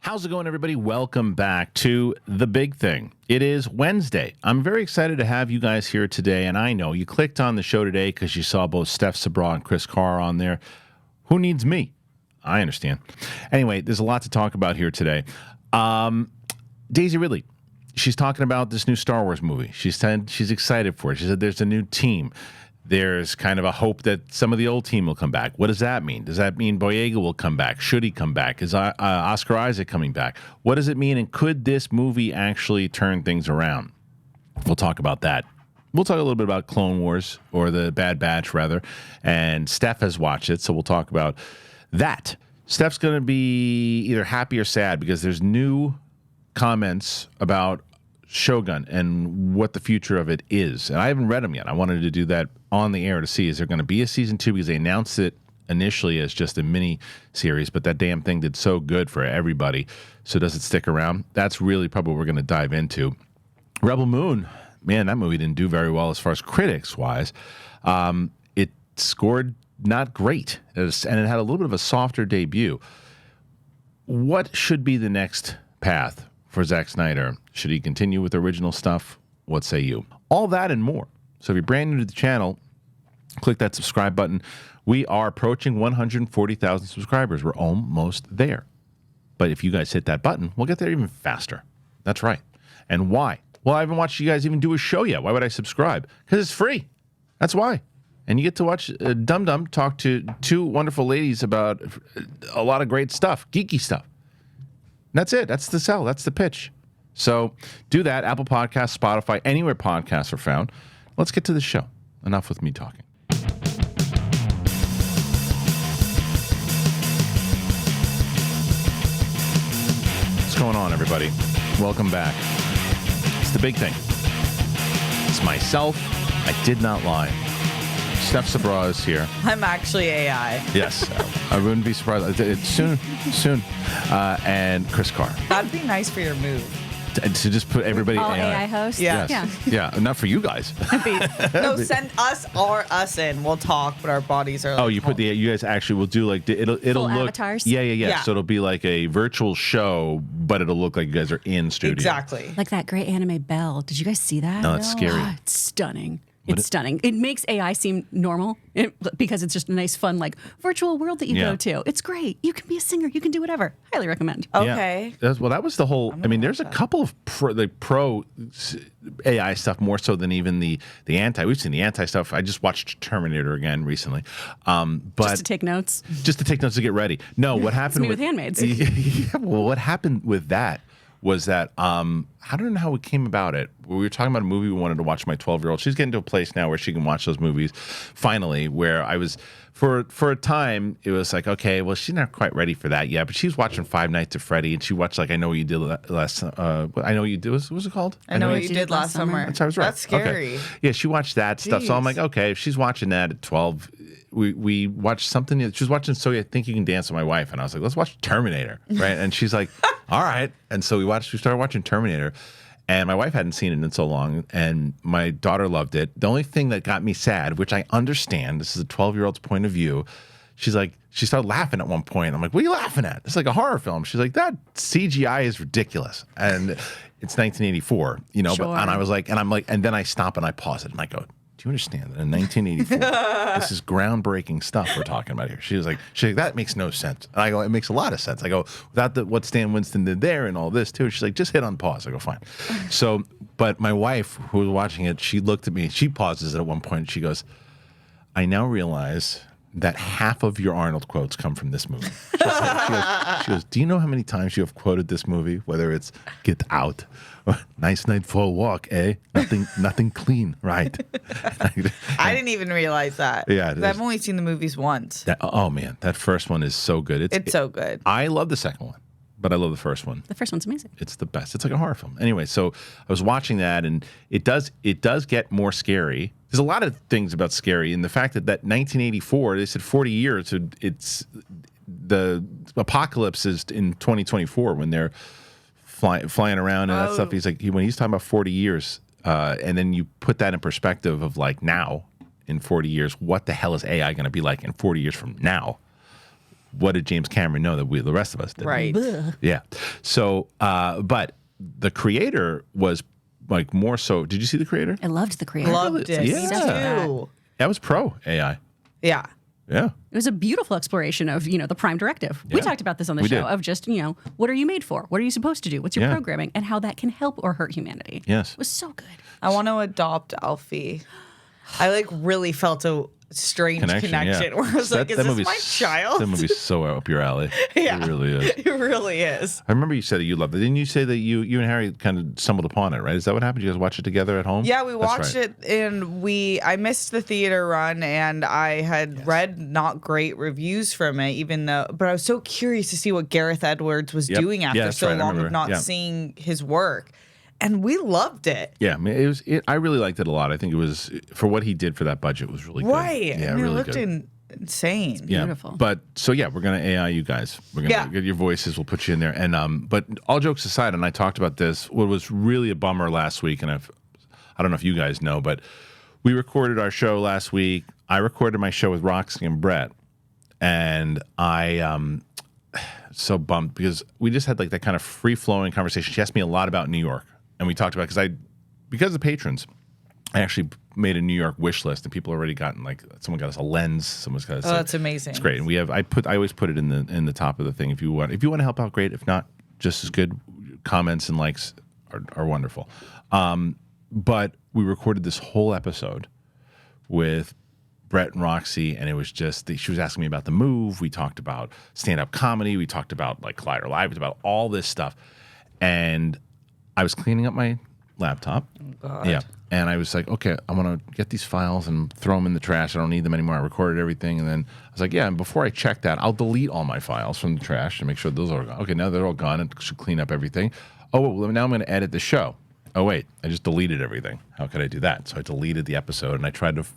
How's it going, everybody? Welcome back to The Big Thing. It is Wednesday. I'm very excited to have you guys here today, and I know you clicked on the show today because you saw both Steph Sabra and Kris Carr on there. Who needs me? I understand. Anyway, there's a lot to talk about here today. Daisy Ridley, she's talking about this new Star Wars movie. She said she's excited for it. She said there's a new team. There's kind of a hope that some of the old team will come back. What does that mean? Does that mean Boyega will come back? Should he come back? Is Oscar Isaac coming back? What does it mean? And could this movie actually turn things around? We'll talk about that. We'll talk a little bit about Clone Wars, or the Bad Batch, rather. And Steph has watched it, so we'll talk about that. Steph's going to be either happy or sad because there's new comments about Shogun and what the future of it is. And I haven't read them yet. I wanted to do that on the air to see, is there going to be a season 2? Because they announced it initially as just a mini series, but that damn thing did so good for everybody. So does it stick around? That's really probably what we're going to dive into. Rebel Moon, man, that movie didn't do very well as far as critics-wise. It scored not great, and it had a little bit of a softer debut. What should be the next path for Zack Snyder? Should he continue with original stuff? What say you? All that and more. So if you're brand new to the channel, click that subscribe button. We are approaching 140,000 subscribers. We're almost there. But if you guys hit that button, we'll get there even faster. That's right. And why? Well, I haven't watched you guys even do a show yet. Why would I subscribe? Because it's free. That's why. And you get to watch Dum Dum talk to two wonderful ladies about a lot of great stuff, geeky stuff. And that's it. That's the sell. That's the pitch. So do that. Apple Podcasts, Spotify, anywhere podcasts are found. Let's get to the show. Enough with me talking. What's going on, everybody? Welcome back. It's The Big Thing. It's myself. I did not lie. Steph Sabra is here. I'm actually AI. Yes. I wouldn't be surprised. Soon. And Kris Carr. That'd be nice for your move. To just put everybody all AI hosts. Yeah. Yes. Yeah. Not for you guys. No, send us in. We'll talk, but our bodies are. Oh, you guys actually will do like it'll Full look avatars? Yeah. So it'll be like a virtual show, but it'll look like you guys are in studio. Exactly. Like that great anime Belle. Did you guys see that? No, it's scary. Oh, it's stunning. It's stunning. It makes AI seem normal because it's just a nice, fun, like virtual world that you go to. It's great. You can be a singer. You can do whatever. Highly recommend. Okay. Yeah. Well, that was the whole. I mean, there's a couple of pro AI stuff more so than even the anti. We've seen the anti stuff. I just watched Terminator again recently, but Just to take notes. Just to take notes to get ready. No, what happened with Handmaids? Yeah, well, what happened with that was that I don't know how we came about it. We were talking about a movie we wanted to watch. My 12-year-old, she's getting to a place now where she can watch those movies. Finally, where I was for a time, it was like, okay, well, she's not quite ready for that yet. But she's watching Five Nights at Freddy, and she watched like I Know What You Did Last. I Know What You Did. What was it called? I Know What You Did Last Summer. That's how I was right. That's scary. Okay. Yeah, she watched that stuff. So I'm like, okay, if she's watching that at 12. We watched something. She was watching So I Think You Can Dance with My wife, and I was like, let's watch Terminator, right? And she's like, all right. And so we started watching Terminator, and my wife hadn't seen it in so long, and my daughter loved it. The only thing that got me sad, which I understand, this is a 12-year-old's point of view, she's like, she started laughing at one point. I'm like, what are you laughing at? It's like a horror film. She's like, that CGI is ridiculous. And it's 1984, you know, Sure. but, and I was like, and I'm like, and then I stop and I pause it and I go, do you understand that in 1984, this is groundbreaking stuff we're talking about here? She's like, that makes no sense. And I go, it makes a lot of sense. I go, without what Stan Winston did there and all this too. She's like, just hit on pause. I go, fine. So, but my wife, who was watching it, she looked at me. She pauses it at one point. And she goes, I now realize that half of your Arnold quotes come from this movie. She goes, do you know how many times you have quoted this movie? Whether it's Get Out or Nice Night for a Walk, eh? Nothing clean, right? I didn't even realize that. Yeah. I've only seen the movies once. Oh, man. That first one is so good. It's so good. I love the second one, but I love the first one. The first one's amazing. It's the best. It's like a horror film. Anyway, so I was watching that, and it does get more scary. There's a lot of things about scary, and the fact that 1984, they said 40 years, it's the apocalypse is in 2024 when they're flying around and that stuff. He's like, when he's talking about 40 years, and then you put that in perspective of like now in 40 years, what the hell is AI going to be like in 40 years from now? what did James Cameron know that the rest of us didn't? Right. Yeah. So, but the creator was like more so. Did you see the creator? I loved the creator. Loved it. Yeah. Me too. That was pro AI. Yeah. Yeah. It was a beautiful exploration of, the prime directive. We Yeah. talked about this on the We show did. of just, what are you made for? What are you supposed to do? What's your Yeah. programming? And how that can help or hurt humanity. Yes. It was so good. I want to adopt Alfie. I like really felt a strange connection yeah. where I was like, is this my child? That movie's so up your alley. Yeah. It really is. It really is. I remember you said that you loved it. Didn't you say that you and Harry kind of stumbled upon it, right? Is that what happened? You guys watched it together at home? Yeah, we That's watched right. it and I missed the theater run and I had read not great reviews from it, but I was so curious to see what Gareth Edwards was doing Yeah, after that's so right. I long remember. of not Yeah. seeing his work. And we loved it. Yeah, I mean, I really liked it a lot. I think it was, for what he did for that budget, was really good. Right. Yeah, I mean, really it looked good. insane. Yeah. Beautiful. But so yeah, we're gonna AI you guys. We're gonna get your voices. We'll put you in there. And but all jokes aside, and I talked about this. What was really a bummer last week, and I don't know if you guys know, but we recorded our show last week. I recorded my show with Roxy and Brett, and I so bummed because we just had like that kind of free flowing conversation. She asked me a lot about New York, and we talked about because of patrons. I actually made a New York wish list, and people already gotten someone got us a lens. Someone's got us. That's amazing. It's great, and I always put it in the top of the thing. If you want to help out, great. If not, just as good. Comments and likes are wonderful. But we recorded this whole episode with Brett and Roxy, and it was just she was asking me about the move. We talked about stand-up comedy. We talked about Collider Live. We talked about all this stuff, and I was cleaning up my laptop. Oh, God. Yeah. And I was like, okay, I want to get these files and throw them in the trash. I don't need them anymore. I recorded everything. And then I was like, yeah, and before I check that, I'll delete all my files from the trash to make sure those are gone. Okay, now they're all gone and should clean up everything. Oh, well, now I'm going to edit the show. Oh, wait, I just deleted everything. How could I do that? So I deleted the episode, and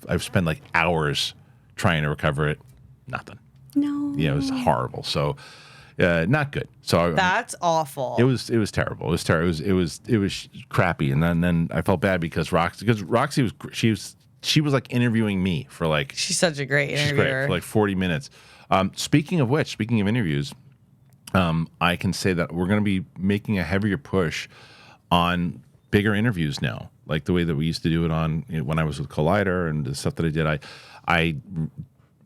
I've spent hours trying to recover it. Nothing. No. Yeah, it was horrible. So not good. So That's awful. it was terrible. It was terrible. It was crappy. And then I felt bad because Roxy was interviewing me for She's such a great she's great interviewer. for 40 minutes. Speaking of interviews, I can say that we're going to be making a heavier push on bigger interviews now, like the way that we used to do it on when I was with Collider and the stuff that I did.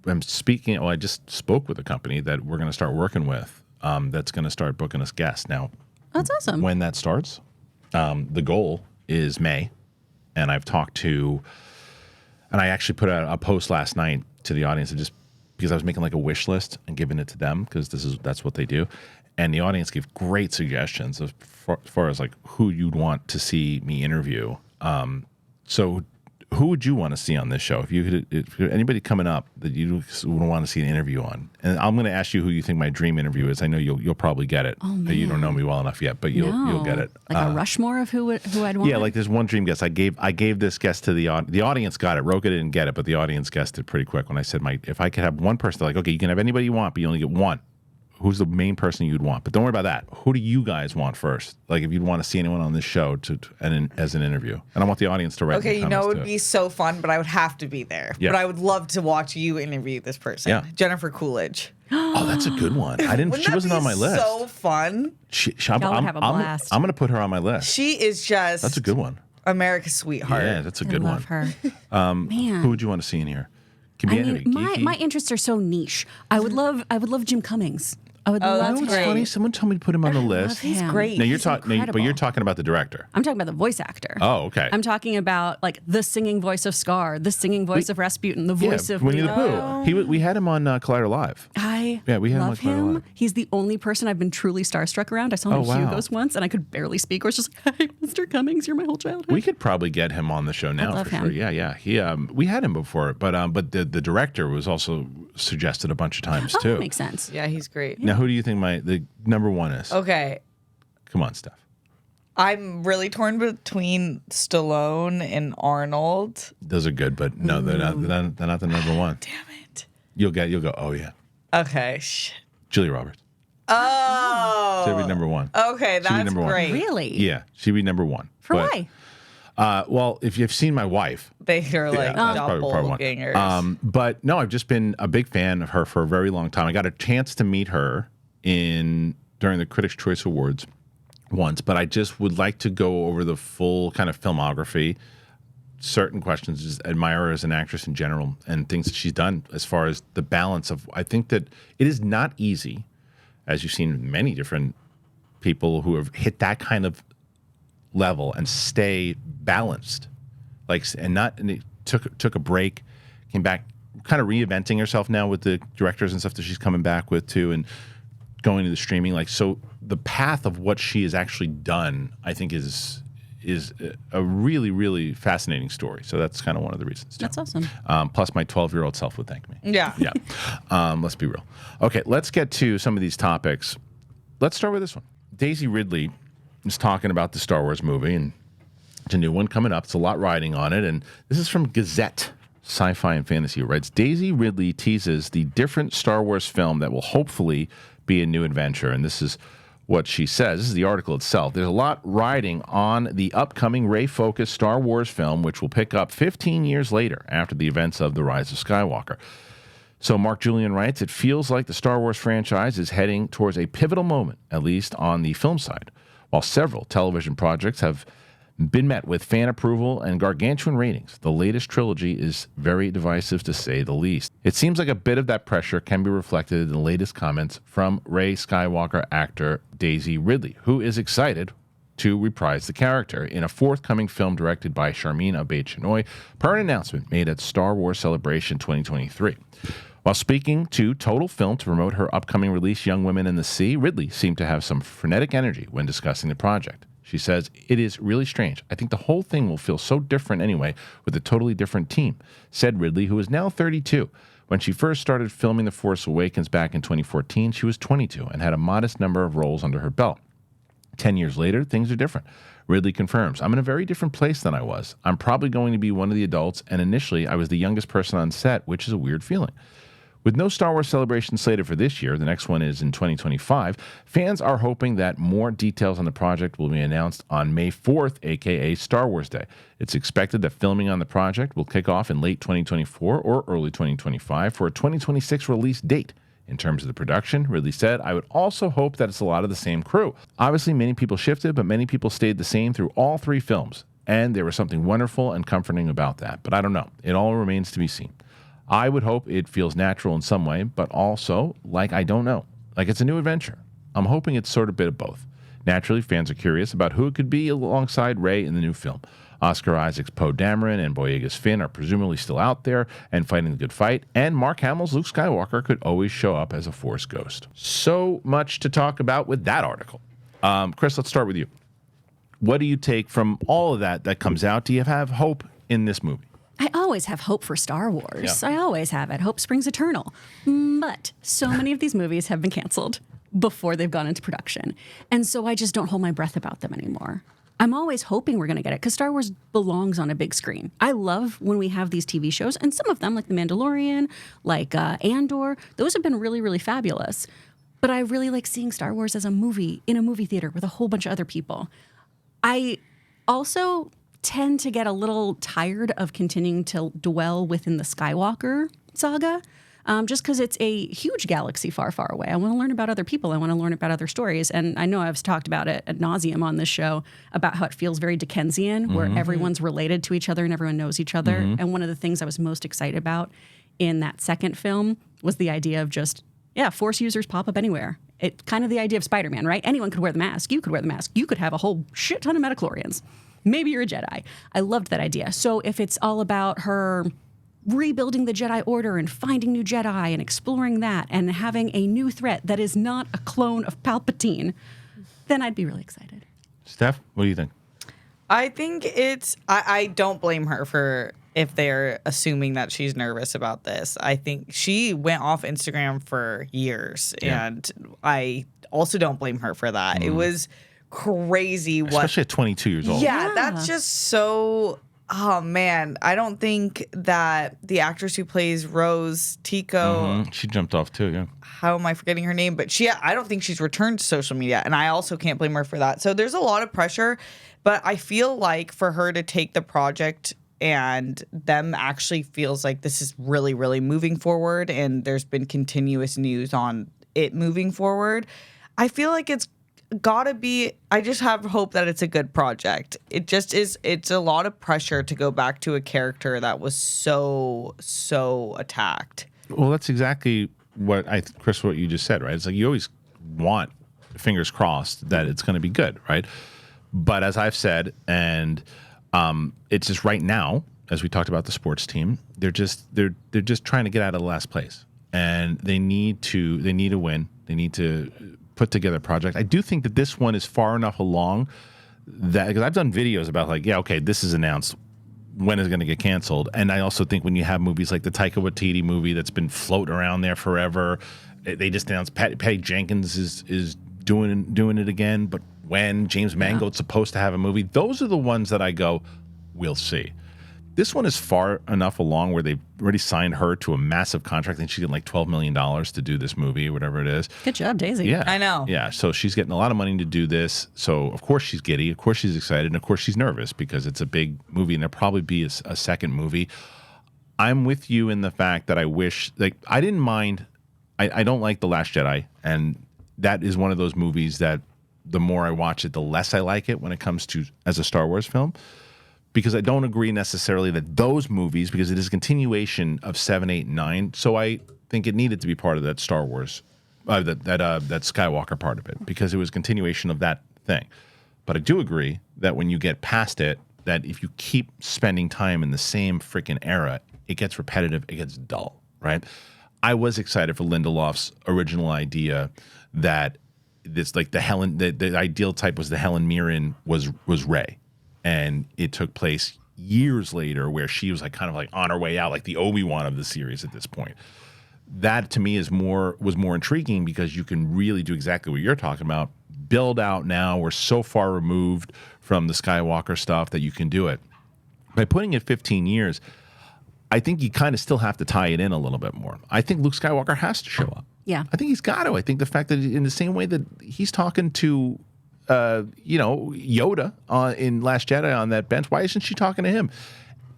I'm speaking. Well, I just spoke with a company that we're going to start working with. That's going to start booking us guests now. That's awesome. When that starts, the goal is May, and I've talked to, and I actually put out a post last night to the audience, just because I was making a wish list and giving it to them because that's what they do, and the audience gave great suggestions as far as who you'd want to see me interview. So who would you want to see on this show? If anybody coming up that you would want to see an interview on, and I'm going to ask you who you think my dream interview is. I know you'll probably get it. Oh, You don't know me well enough yet, but you'll get it. A Rushmore of who I'd want? Yeah, there's one dream guest. I gave this guest to the audience. Got it. Roka didn't get it, but the audience guessed it pretty quick when I said if I could have one person, they're okay, you can have anybody you want, but you only get one. Who's the main person you'd want? But don't worry about that. Who do you guys want first? If you'd want to see anyone on this show as an interview, and I want the audience to write. Okay, it would be so fun, but I would have to be there. Yeah. But I would love to watch you interview this person. Yeah. Jennifer Coolidge. Oh, that's a good one. I didn't. Wouldn't She that wasn't be on my list. So fun. Y'all would have a blast. I'm going to put her on my list. She is just. That's a good one. America's sweetheart. Yeah, that's a good I love one. her. Man. Who would you want to see in here? Can be anybody. My interests are so niche. I would love Jim Cummings. I would love It's him. funny. Someone told me to put him on the list. He's him. great. Now He's but you're incredible. talking about the director. I'm talking about the voice actor. Oh, okay. I'm talking about the singing voice of Scar, the singing voice of Rasputin, the voice of Winnie the Pooh. We had him on Collider Live. We had love him on Collider him. Live. He's the only person I've been truly starstruck around. I saw him Oh, at wow. Hugo's once, and I could barely speak. I was just like, "Hi, Mr. Cummings, you're my whole childhood." We could probably get him on the show now love for him. sure. Yeah. He we had him before, but the director was also suggested a bunch of times too. That makes sense. Yeah, he's great. Now, who do you think the number one is? Okay. Come on, Steph. I'm really torn between Stallone and Arnold. Those are good, but no, they're not the number one. Damn it. You'll go. Oh yeah, Okay. Shit. Julia Roberts. Oh. She'd be number one. Okay, She'd be that's number one. great. Really? Yeah, she'd be number one. For But, why? Well, if you've seen my wife, They are like that's probably one. doppelgangers. But no, I've just been a big fan of her for a very long time. I got a chance to meet her during the Critics' Choice Awards once, but I just would like to go over the full kind of filmography, certain questions, just admire her as an actress in general, and things that she's done as far as the balance of. I think that it is not easy, as you've seen many different people who have hit that kind of level and stay balanced, and it took a break, came back, kind of reinventing herself now with the directors and stuff that she's coming back with too, and going to the streaming. So the path of what she has actually done, I think, is a really, really fascinating story. So that's kind of one of the reasons too. That's awesome. Plus, my 12-year-old self would thank me. Yeah. Let's be real. Okay, let's get to some of these topics. Let's start with this one. Daisy Ridley is talking about the Star Wars movie, and it's a new one coming up. It's a lot riding on it, and this is from Gazette Sci-Fi and Fantasy. It writes, Daisy Ridley teases the different Star Wars film that will hopefully be a new adventure, and this is what she says. This is the article itself. There's a lot riding on the upcoming Rey-focused Star Wars film, which will pick up 15 years later after the events of The Rise of Skywalker. So Mark Julian writes, it feels like the Star Wars franchise is heading towards a pivotal moment, at least on the film side. While several television projects have been met with fan approval and gargantuan ratings, the latest trilogy is very divisive, to say the least. It seems like a bit of that pressure can be reflected in the latest comments from Rey Skywalker actor Daisy Ridley, who is excited to reprise the character in a forthcoming film directed by Sharmeen Obaid-Chinoy, per an announcement made at Star Wars Celebration 2023. While speaking to Total Film to promote her upcoming release, Young Women in the Sea, Ridley seemed to have some frenetic energy when discussing the project. She says, it is really strange. I think the whole thing will feel so different anyway with a totally different team, said Ridley, who is now 32. When she first started filming The Force Awakens back in 2014, she was 22 and had a modest number of roles under her belt. 10 years later, things are different. Ridley confirms, I'm in a very different place than I was. I'm probably going to be one of the adults, and initially I was the youngest person on set, which is a weird feeling. With no Star Wars Celebration slated for this year, the next one is in 2025, fans are hoping that more details on the project will be announced on May 4th, aka Star Wars Day. It's expected that filming on the project will kick off in late 2024 or early 2025 for a 2026 release date. In terms of the production, Ridley said, I would also hope that it's a lot of the same crew. Obviously, many people shifted, but many people stayed the same through all three films. And there was something wonderful and comforting about that. But I don't know. It all remains to be seen. I would hope it feels natural in some way, but also, I don't know. It's a new adventure. I'm hoping it's sort of a bit of both. Naturally, fans are curious about who it could be alongside Rey in the new film. Oscar Isaac's Poe Dameron and Boyega's Finn are presumably still out there and fighting the good fight, and Mark Hamill's Luke Skywalker could always show up as a Force ghost. So much to talk about with that article. Kris, let's start with you. What do you take from all of that comes out? Do you have hope in this movie? I always have hope for Star Wars. Yeah. I always have it. Hope springs eternal. But so many of these movies have been canceled before they've gone into production. And so I just don't hold my breath about them anymore. I'm always hoping we're going to get it because Star Wars belongs on a big screen. I love when we have these TV shows, and some of them, like The Mandalorian, like Andor, those have been really, really fabulous. But I really like seeing Star Wars as a movie in a movie theater with a whole bunch of other people. I also tend to get a little tired of continuing to dwell within the Skywalker saga, just because it's a huge galaxy far, far away. I want to learn about other people. I want to learn about other stories. And I know I've talked about it ad nauseum on this show about how it feels very Dickensian, where everyone's related to each other and everyone knows each other. And one of the things I was most excited about in that second film was the idea of just, Force users pop up anywhere. It kind of the idea of Spider-Man, right? Anyone could wear the mask. You could wear the mask. You could have a whole shit ton of midichlorians. Maybe you're a Jedi. I loved that idea. So if it's all about her rebuilding the Jedi Order and finding new Jedi and exploring that and having a new threat that is not a clone of Palpatine, then I'd be really excited. Steph, what do you think? I think I don't blame her for if they're assuming that she's nervous about this. I think she went off Instagram for years, and I also don't blame her for that. It was crazy. Especially at 22 years old. Yeah, that's just so Oh man, I don't think that the actress who plays Rose Tico, She jumped off too, yeah. how am I forgetting her name? But I don't think she's returned to social media, and I also can't blame her for that. So there's a lot of pressure, but I feel like for her to take the project and them actually feels like this is really, really moving forward, and there's been continuous news on it moving forward. I feel like it's gotta be. I just have hope that it's a good project. It just is. It's a lot of pressure to go back to a character that was so attacked. Well, that's exactly what Chris, what you just said, right? It's like you always want, fingers crossed, that it's going to be good, right? But as I've said, and it's just right now, as we talked about the sports team, they're just trying to get out of the last place, and they need to win. They need to put together a project. I do think that this one is far enough along that, because I've done videos about like, yeah, okay, this is announced, when is it going to get canceled? And I also think when you have movies like the Taika Waititi movie that's been floating around there forever, they just announced Patty Jenkins is doing it again. But when James Mangold's supposed to have a movie, those are the ones that I go, we'll see. This one is far enough along where they've already signed her to a massive contract. I think she's getting like $12 million to do this movie or whatever it is. Good job, Daisy. Yeah. I know. Yeah. So she's getting a lot of money to do this. So, of course, she's giddy. Of course, she's excited. And, of course, she's nervous because it's a big movie and there'll probably be a second movie. I'm with you in the fact that I wish, like, I didn't mind. I don't like The Last Jedi. And that is one of those movies that the more I watch it, the less I like it when it comes to as a Star Wars film. Because I don't agree necessarily that those movies, because it is a continuation of 7, 8, and 9. So I think it needed to be part of that Star Wars, that Skywalker part of it, because it was a continuation of that thing. But I do agree that when you get past it, that if you keep spending time in the same freaking era, it gets repetitive, it gets dull, right? I was excited for Lindelof's original idea that this, like the ideal type was the Helen Mirren was Rey. And it took place years later where she was like kind of like on her way out, like the Obi-Wan of the series at this point. That to me was more intriguing because you can really do exactly what you're talking about. Build out now. We're so far removed from the Skywalker stuff that you can do it. By putting it 15 years, I think you kind of still have to tie it in a little bit more. I think Luke Skywalker has to show up. Yeah. I think he's got to. I think the fact that in the same way that he's talking to Yoda in Last Jedi on that bench. Why isn't she talking to him?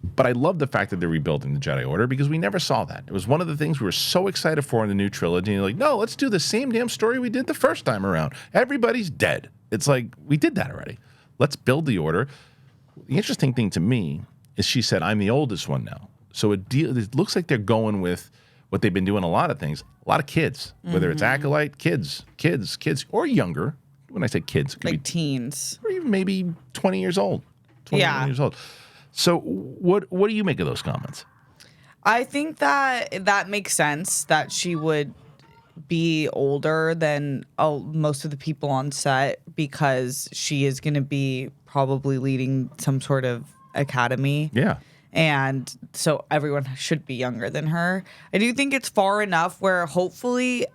But I love the fact that they're rebuilding the Jedi Order because we never saw that. It was one of the things we were so excited for in the new trilogy. And you're like, no, let's do the same damn story we did the first time around. Everybody's dead. It's like, we did that already. Let's build the Order. The interesting thing to me is she said, I'm the oldest one now. So it looks like they're going with what they've been doing a lot of things. A lot of kids, whether it's Acolyte, kids, or younger. When I say kids, it could Like be teens. or even maybe 20 years old. 21 years old. So what do you make of those comments? I think that makes sense that she would be older than most of the people on set because she is going to be probably leading some sort of academy. Yeah. And so everyone should be younger than her. I do think it's far enough where hopefully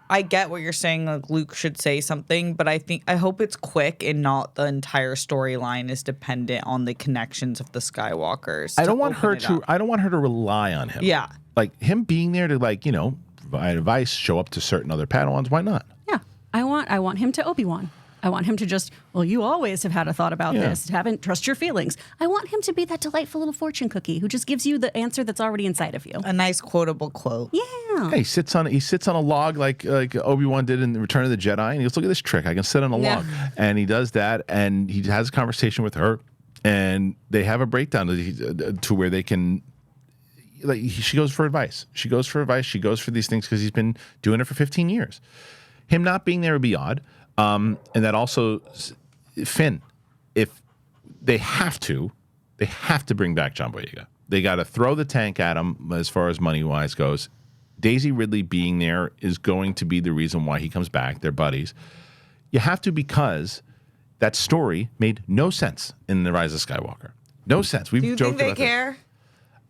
I get what you're saying, like Luke should say something, but I hope it's quick and not the entire storyline is dependent on the connections of the Skywalkers. I don't want her to rely on him. Yeah. Like him being there to provide advice, show up to certain other Padawans, why not? Yeah. I want him to Obi-Wan. I want him to just, well, you always have had a thought about this. Trust your feelings. I want him to be that delightful little fortune cookie who just gives you the answer that's already inside of you. A nice quotable quote. Yeah. Hey, he sits on a log like Obi-Wan did in Return of the Jedi, and he goes, look at this trick. I can sit on a log. And he does that, and he has a conversation with her, and they have a breakdown to where they can, she goes for advice. She goes for these things because he's been doing it for 15 years. Him not being there would be odd. And that also, Finn, if they have to bring back John Boyega. They got to throw the tank at him as far as money-wise goes. Daisy Ridley being there is going to be the reason why he comes back. They're buddies. You have to because that story made no sense in The Rise of Skywalker. No sense. Do you think they care?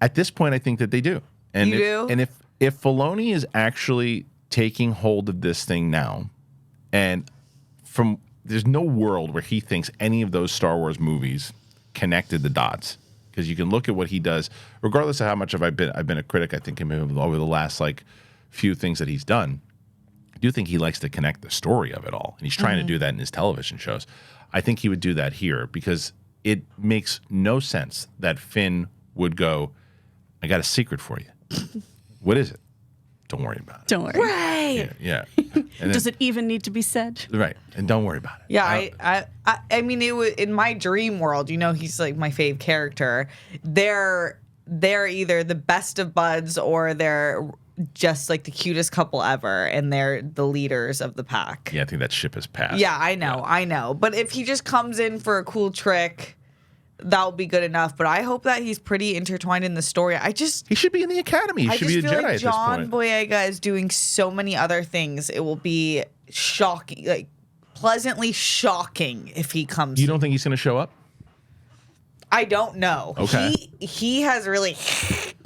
At this point, I think that they do. And you do? And if Filoni is actually taking hold of this thing now, and there's no world where he thinks any of those Star Wars movies connected the dots. because you can look at what he does, regardless of how much I've been a critic. I think of him over the last few things that he's done. I do think he likes to connect the story of it all, and he's trying to do that in his television shows. I think he would do that here because it makes no sense that Finn would go, I got a secret for you. What is it? Don't worry about it. Don't worry. Right. Yeah. And then, Does it even need to be said? right. And don't worry about it. Yeah, I mean, it was in my dream world. He's like my fave character. They're either the best of buds or they're just like the cutest couple ever, and they're the leaders of the pack. Yeah, I think that ship has passed. Yeah, I know. But if he just comes in for a cool trick, that'll be good enough. But I hope that he's pretty intertwined in the story. He should be in the academy. He should be a Jedi like at this John point. Boyega is doing so many other things. It will be shocking, like pleasantly shocking if he comes. You don't think he's going to show up? I don't know. Okay. He has really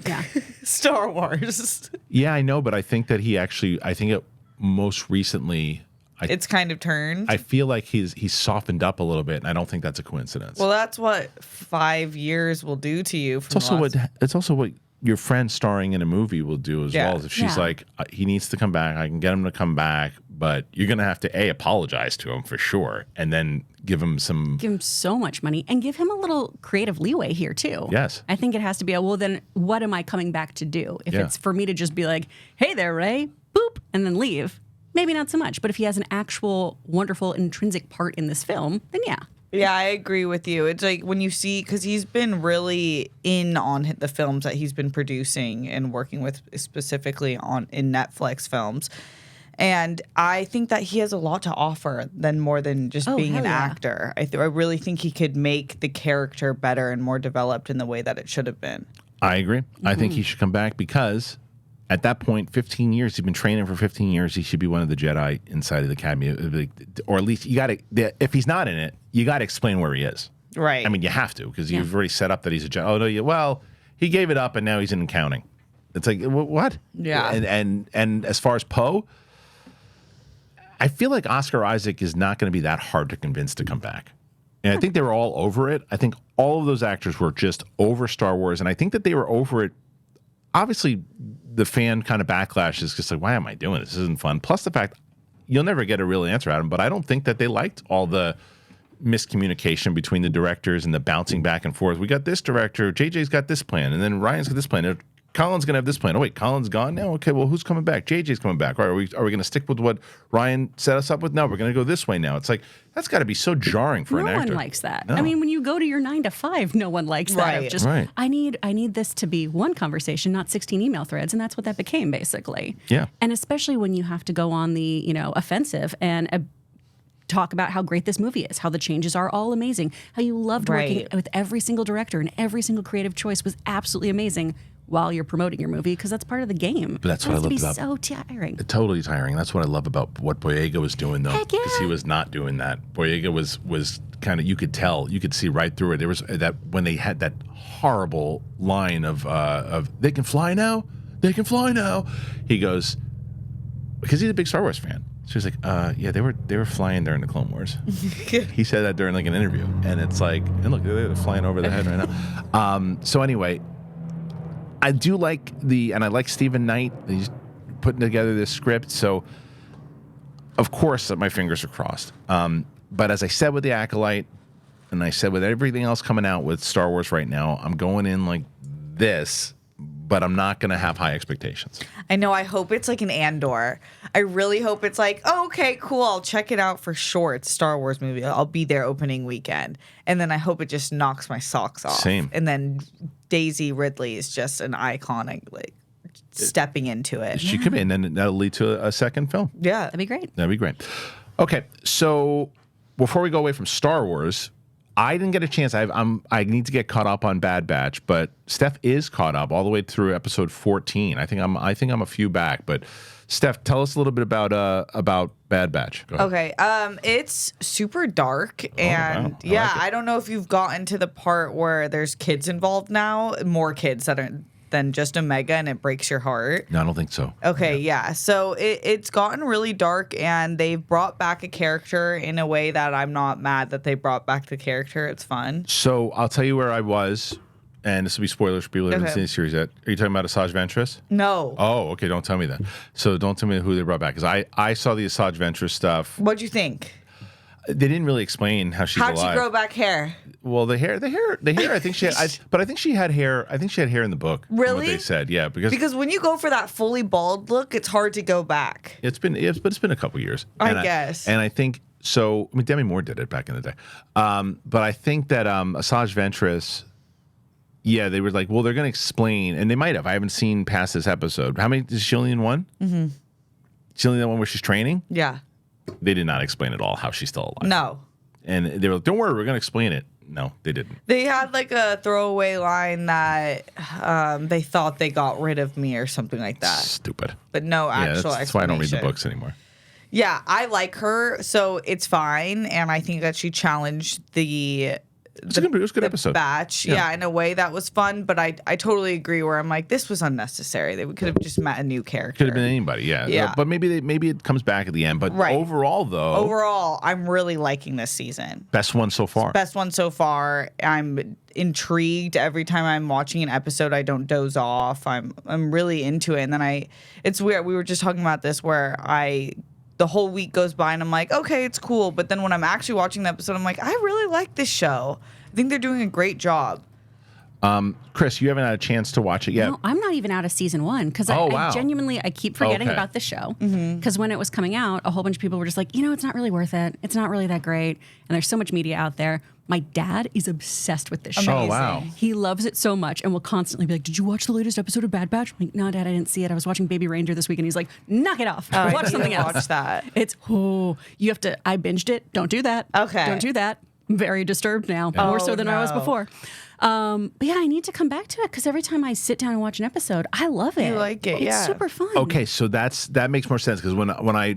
Yeah. Star Wars. Yeah, I know, but I think that I think it most recently, It's kind of turned. I feel like he's softened up a little bit, and I don't think that's a coincidence. Well, that's what 5 years will do to you. It's also what your friend starring in a movie will do as Yeah. well. If she's Yeah. like, he needs to come back, I can get him to come back, but you're going to have to apologize to him for sure, and then give him some. Give him so much money and give him a little creative leeway here too. Yes. I think it has to be then what am I coming back to do? If Yeah. it's for me to just be like, hey there, Ray, boop, and then leave, maybe not so much. But if he has an actual wonderful intrinsic part in this film, then yeah. Yeah, I agree with you. It's like when you see, because he's been really in on the films that he's been producing and working with specifically in Netflix films. And I think that he has a lot to offer more than just being hell an yeah. actor. I really think he could make the character better and more developed in the way that it should have been. I agree. I think he should come back because at that point, 15 years, he's been training for 15 years. He should be one of the Jedi inside of the CAMEO. Or at least if he's not in it, you got to explain where he is. Right. I mean, you have to because you've already set up that he's a Jedi. Oh, no, well, he gave it up and now he's in accounting. It's like, what? Yeah. And as far as Poe, I feel like Oscar Isaac is not going to be that hard to convince to come back. And I think they were all over it. I think all of those actors were just over Star Wars. And I think that they were over it. Obviously, the fan kind of backlash is just like, why am I doing this? This isn't fun. Plus the fact you'll never get a real answer out of them. But I don't think that they liked all the miscommunication between the directors and the bouncing back and forth. We got this director, JJ's got this plan, and then Ryan's got this plan. Colin's going to have this plan. Oh, wait, Colin's gone now? Okay, well, who's coming back? JJ's coming back. All right, are we going to stick with what Ryan set us up with? No, we're going to go this way now. It's like, that's got to be so jarring for an actor. No one likes that. No. I mean, when you go to your 9 to 5, no one likes that. Right. Of just, Right. I need this to be one conversation, not 16 email threads, and that's what that became, basically. Yeah. And especially when you have to go on the, offensive and talk about how great this movie is, how the changes are all amazing, how you loved working Right. with every single director and every single creative choice was absolutely amazing while you're promoting your movie, because that's part of the game. But that's what I love loved about so tiring. Totally tiring. That's what I love about what Boyega was doing, though, Heck yeah. because he was not doing that. Boyega was kind of, you could tell, you could see right through it. There was that when they had that horrible line of they can fly now, they can fly now. He goes, because he's a big Star Wars fan. So he's like, yeah, they were flying during the Clone Wars. He said that during like an interview, and it's like, and look, they're flying over the head right now. So anyway, I do like and I like Stephen Knight. He's putting together this script, so of course my fingers are crossed. But as I said with the Acolyte, and I said with everything else coming out with Star Wars right now, I'm going in like this, but I'm not going to have high expectations. I know. I hope it's like an Andor. I really hope it's like, oh, okay, cool. I'll check it out for sure. It's a Star Wars movie. I'll be there opening weekend. And then I hope it just knocks my socks off. Same. And then Daisy Ridley is just an iconic, like, stepping into it. She could be, and then that'll lead to a second film. Yeah. That'd be great. That'd be great. Okay, so before we go away from Star Wars, I didn't get a chance. I need to get caught up on Bad Batch, but Steph is caught up all the way through episode 14. I think I'm a few back, but Steph, tell us a little bit about Bad Batch. Go ahead. Okay. It's super dark, and wow. I like it. I don't know if you've gotten to the part where there's kids involved now, more kids than just Omega, and it breaks your heart. No, I don't think so. Okay, yeah. So it's gotten really dark, and they've brought back a character in a way that I'm not mad that they brought back the character. It's fun. So I'll tell you where I was, and this will be spoilers for people who haven't seen the series yet. Are you talking about Asajj Ventress? No. Oh, okay. Don't tell me that. So don't tell me who they brought back, because I saw the Asajj Ventress stuff. What'd you think? They didn't really explain how she's How'd alive. she grow back hair? Well, the hair. I think she had. But I think she had hair. I think she had hair in the book. Really? What they said, yeah, Because when you go for that fully bald look, it's hard to go back. it's been a couple years. I guess. And I think so. I mean, Demi Moore did it back in the day. But I think that Asajj Ventress. Yeah, they were like, well, they're going to explain, and they might have. I haven't seen past this episode. How many? Is she only in one? Mm-hmm. She only in the one where she's training? Yeah. They did not explain at all how she's still alive. No. And they were like, don't worry, we're going to explain it. No, they didn't. They had like a throwaway line that they thought they got rid of me or something like that. Stupid. But no actual that's why I don't read the explanation. books anymore. Yeah, I like her, so it's fine. And I think that she challenged it was a good episode. Batch. Yeah, in a way that was fun, but I totally agree where I'm like, this was unnecessary. They could have just met a new character. Could have been anybody, yeah. Yeah. But maybe it comes back at the end. But overall, though. Overall, I'm really liking this season. Best one so far. Best one so far. I'm intrigued every time I'm watching an episode. I don't doze off. I'm really into it. And then it's weird. We were just talking about this where the whole week goes by and I'm like, okay, it's cool. But then when I'm actually watching the episode, I'm like, I really like this show. I think they're doing a great job. Kris, you haven't had a chance to watch it yet. No, I'm not even out of season 1 because I genuinely keep forgetting about the show. Because when it was coming out, a whole bunch of people were just like, it's not really worth it. It's not really that great. And there's so much media out there. My dad is obsessed with this show. Oh, wow. He loves it so much and will constantly be like, did you watch the latest episode of Bad Batch? I'm like, no, Dad, I didn't see it. I was watching Baby Ranger this week. And he's like, knock it off. Watch something else. Watch that. You have to, I binged it. Don't do that. Okay. Don't do that. I'm very disturbed now, more so than I was before. But yeah, I need to come back to it because every time I sit down and watch an episode, I love it. You like it, It's super fun. Okay, so that makes more sense because when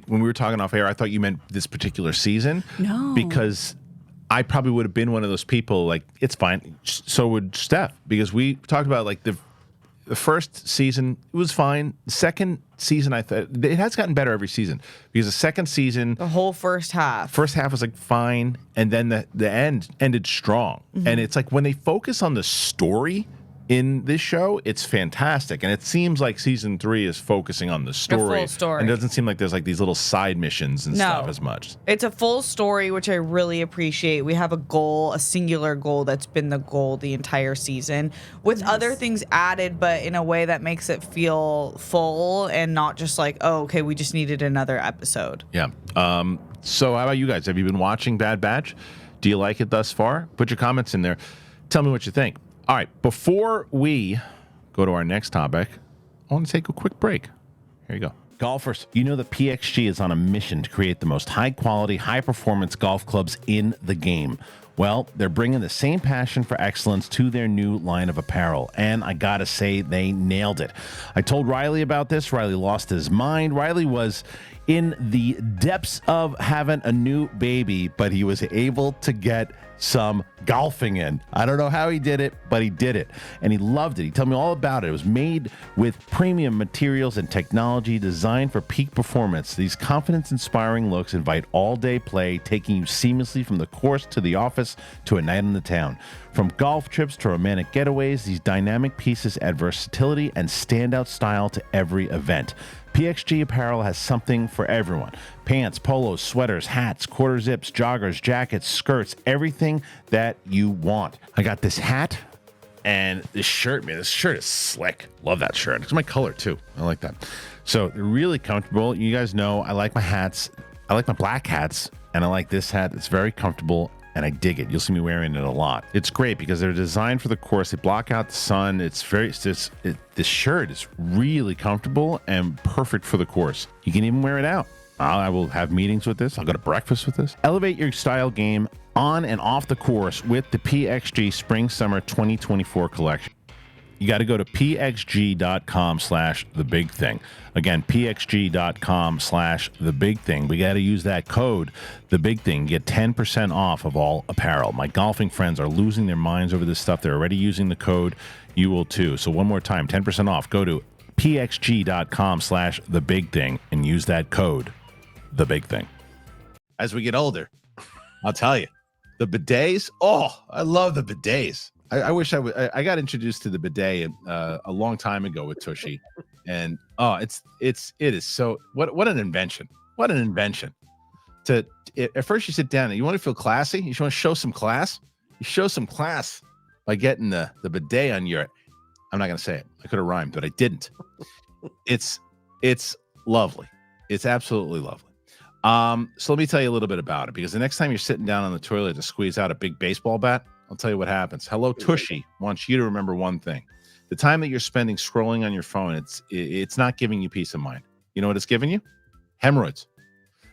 we were talking off air, I thought you meant this particular season. No. Because I probably would have been one of those people like, it's fine. So would Steph, because we talked about like the first season, it was fine. The second season, I thought it has gotten better every season because the second season, The whole first half was like fine, and then the end ended strong. And it's like when they focus on the story in this show, it's fantastic, and it seems like season 3 is focusing on the story. full story. And it doesn't seem like there's like these little side missions and stuff as much. It's a full story, which I really appreciate. We have a singular goal that's been the goal the entire season, with other things added, but in a way that makes it feel full and not just like, oh, okay, we just needed another episode. Yeah. So how about you guys? Have you been watching Bad Batch? Do you like it thus far? Put your comments in there. Tell me what you think. All right, before we go to our next topic, I want to take a quick break. Here you go. Golfers, you know that PXG is on a mission to create the most high-quality, high-performance golf clubs in the game. Well, they're bringing the same passion for excellence to their new line of apparel, and I gotta say, they nailed it. I told Riley about this. Riley lost his mind. Riley was in the depths of having a new baby, but he was able to get some golfing in. I don't know how he did it, but he did it. And he loved it. He told me all about it. It was made with premium materials and technology designed for peak performance. These confidence-inspiring looks invite all-day play, taking you seamlessly from the course to the office to a night in the town. From golf trips to romantic getaways, these dynamic pieces add versatility and standout style to every event. PXG apparel has something for everyone. Pants, polos, sweaters, hats, quarter zips, joggers, jackets, skirts, everything that you want. I got this hat and this shirt, man. This shirt is slick. Love that shirt. It's my color too. I like that. So they're really comfortable. You guys know I like my hats. I like my black hats, and I like this hat. It's very comfortable, and I dig it. You'll see me wearing it a lot. It's great because they're designed for the course. They block out the sun. This shirt is really comfortable and perfect for the course. You can even wear it out. I will have meetings with this. I'll go to breakfast with this. Elevate your style game on and off the course with the PXG Spring Summer 2024 collection. You got to go to pxg.com/thebigthing. Again, pxg.com/thebigthing. We got to use that code, thebigthing. Get 10% off of all apparel. My golfing friends are losing their minds over this stuff. They're already using the code. You will too. So one more time, 10% off. Go to pxg.com/thebigthing and use that code, thebigthing. As we get older, I'll tell you, the bidets. Oh, I love the bidets. I wish I got introduced to the bidet a long time ago with Tushy, and it is so what an invention. What an invention. At first you sit down and you want to feel classy. You want to show some class. You show some class by getting the bidet on your. I'm not gonna say it. I could have rhymed, but I didn't. It's lovely. It's absolutely lovely. So let me tell you a little bit about it, because the next time you're sitting down on the toilet to squeeze out a big baseball bat, I'll tell you what happens. Hello Tushy wants you to remember one thing: the time that you're spending scrolling on your phone, it's not giving you peace of mind. You know what it's giving you? Hemorrhoids.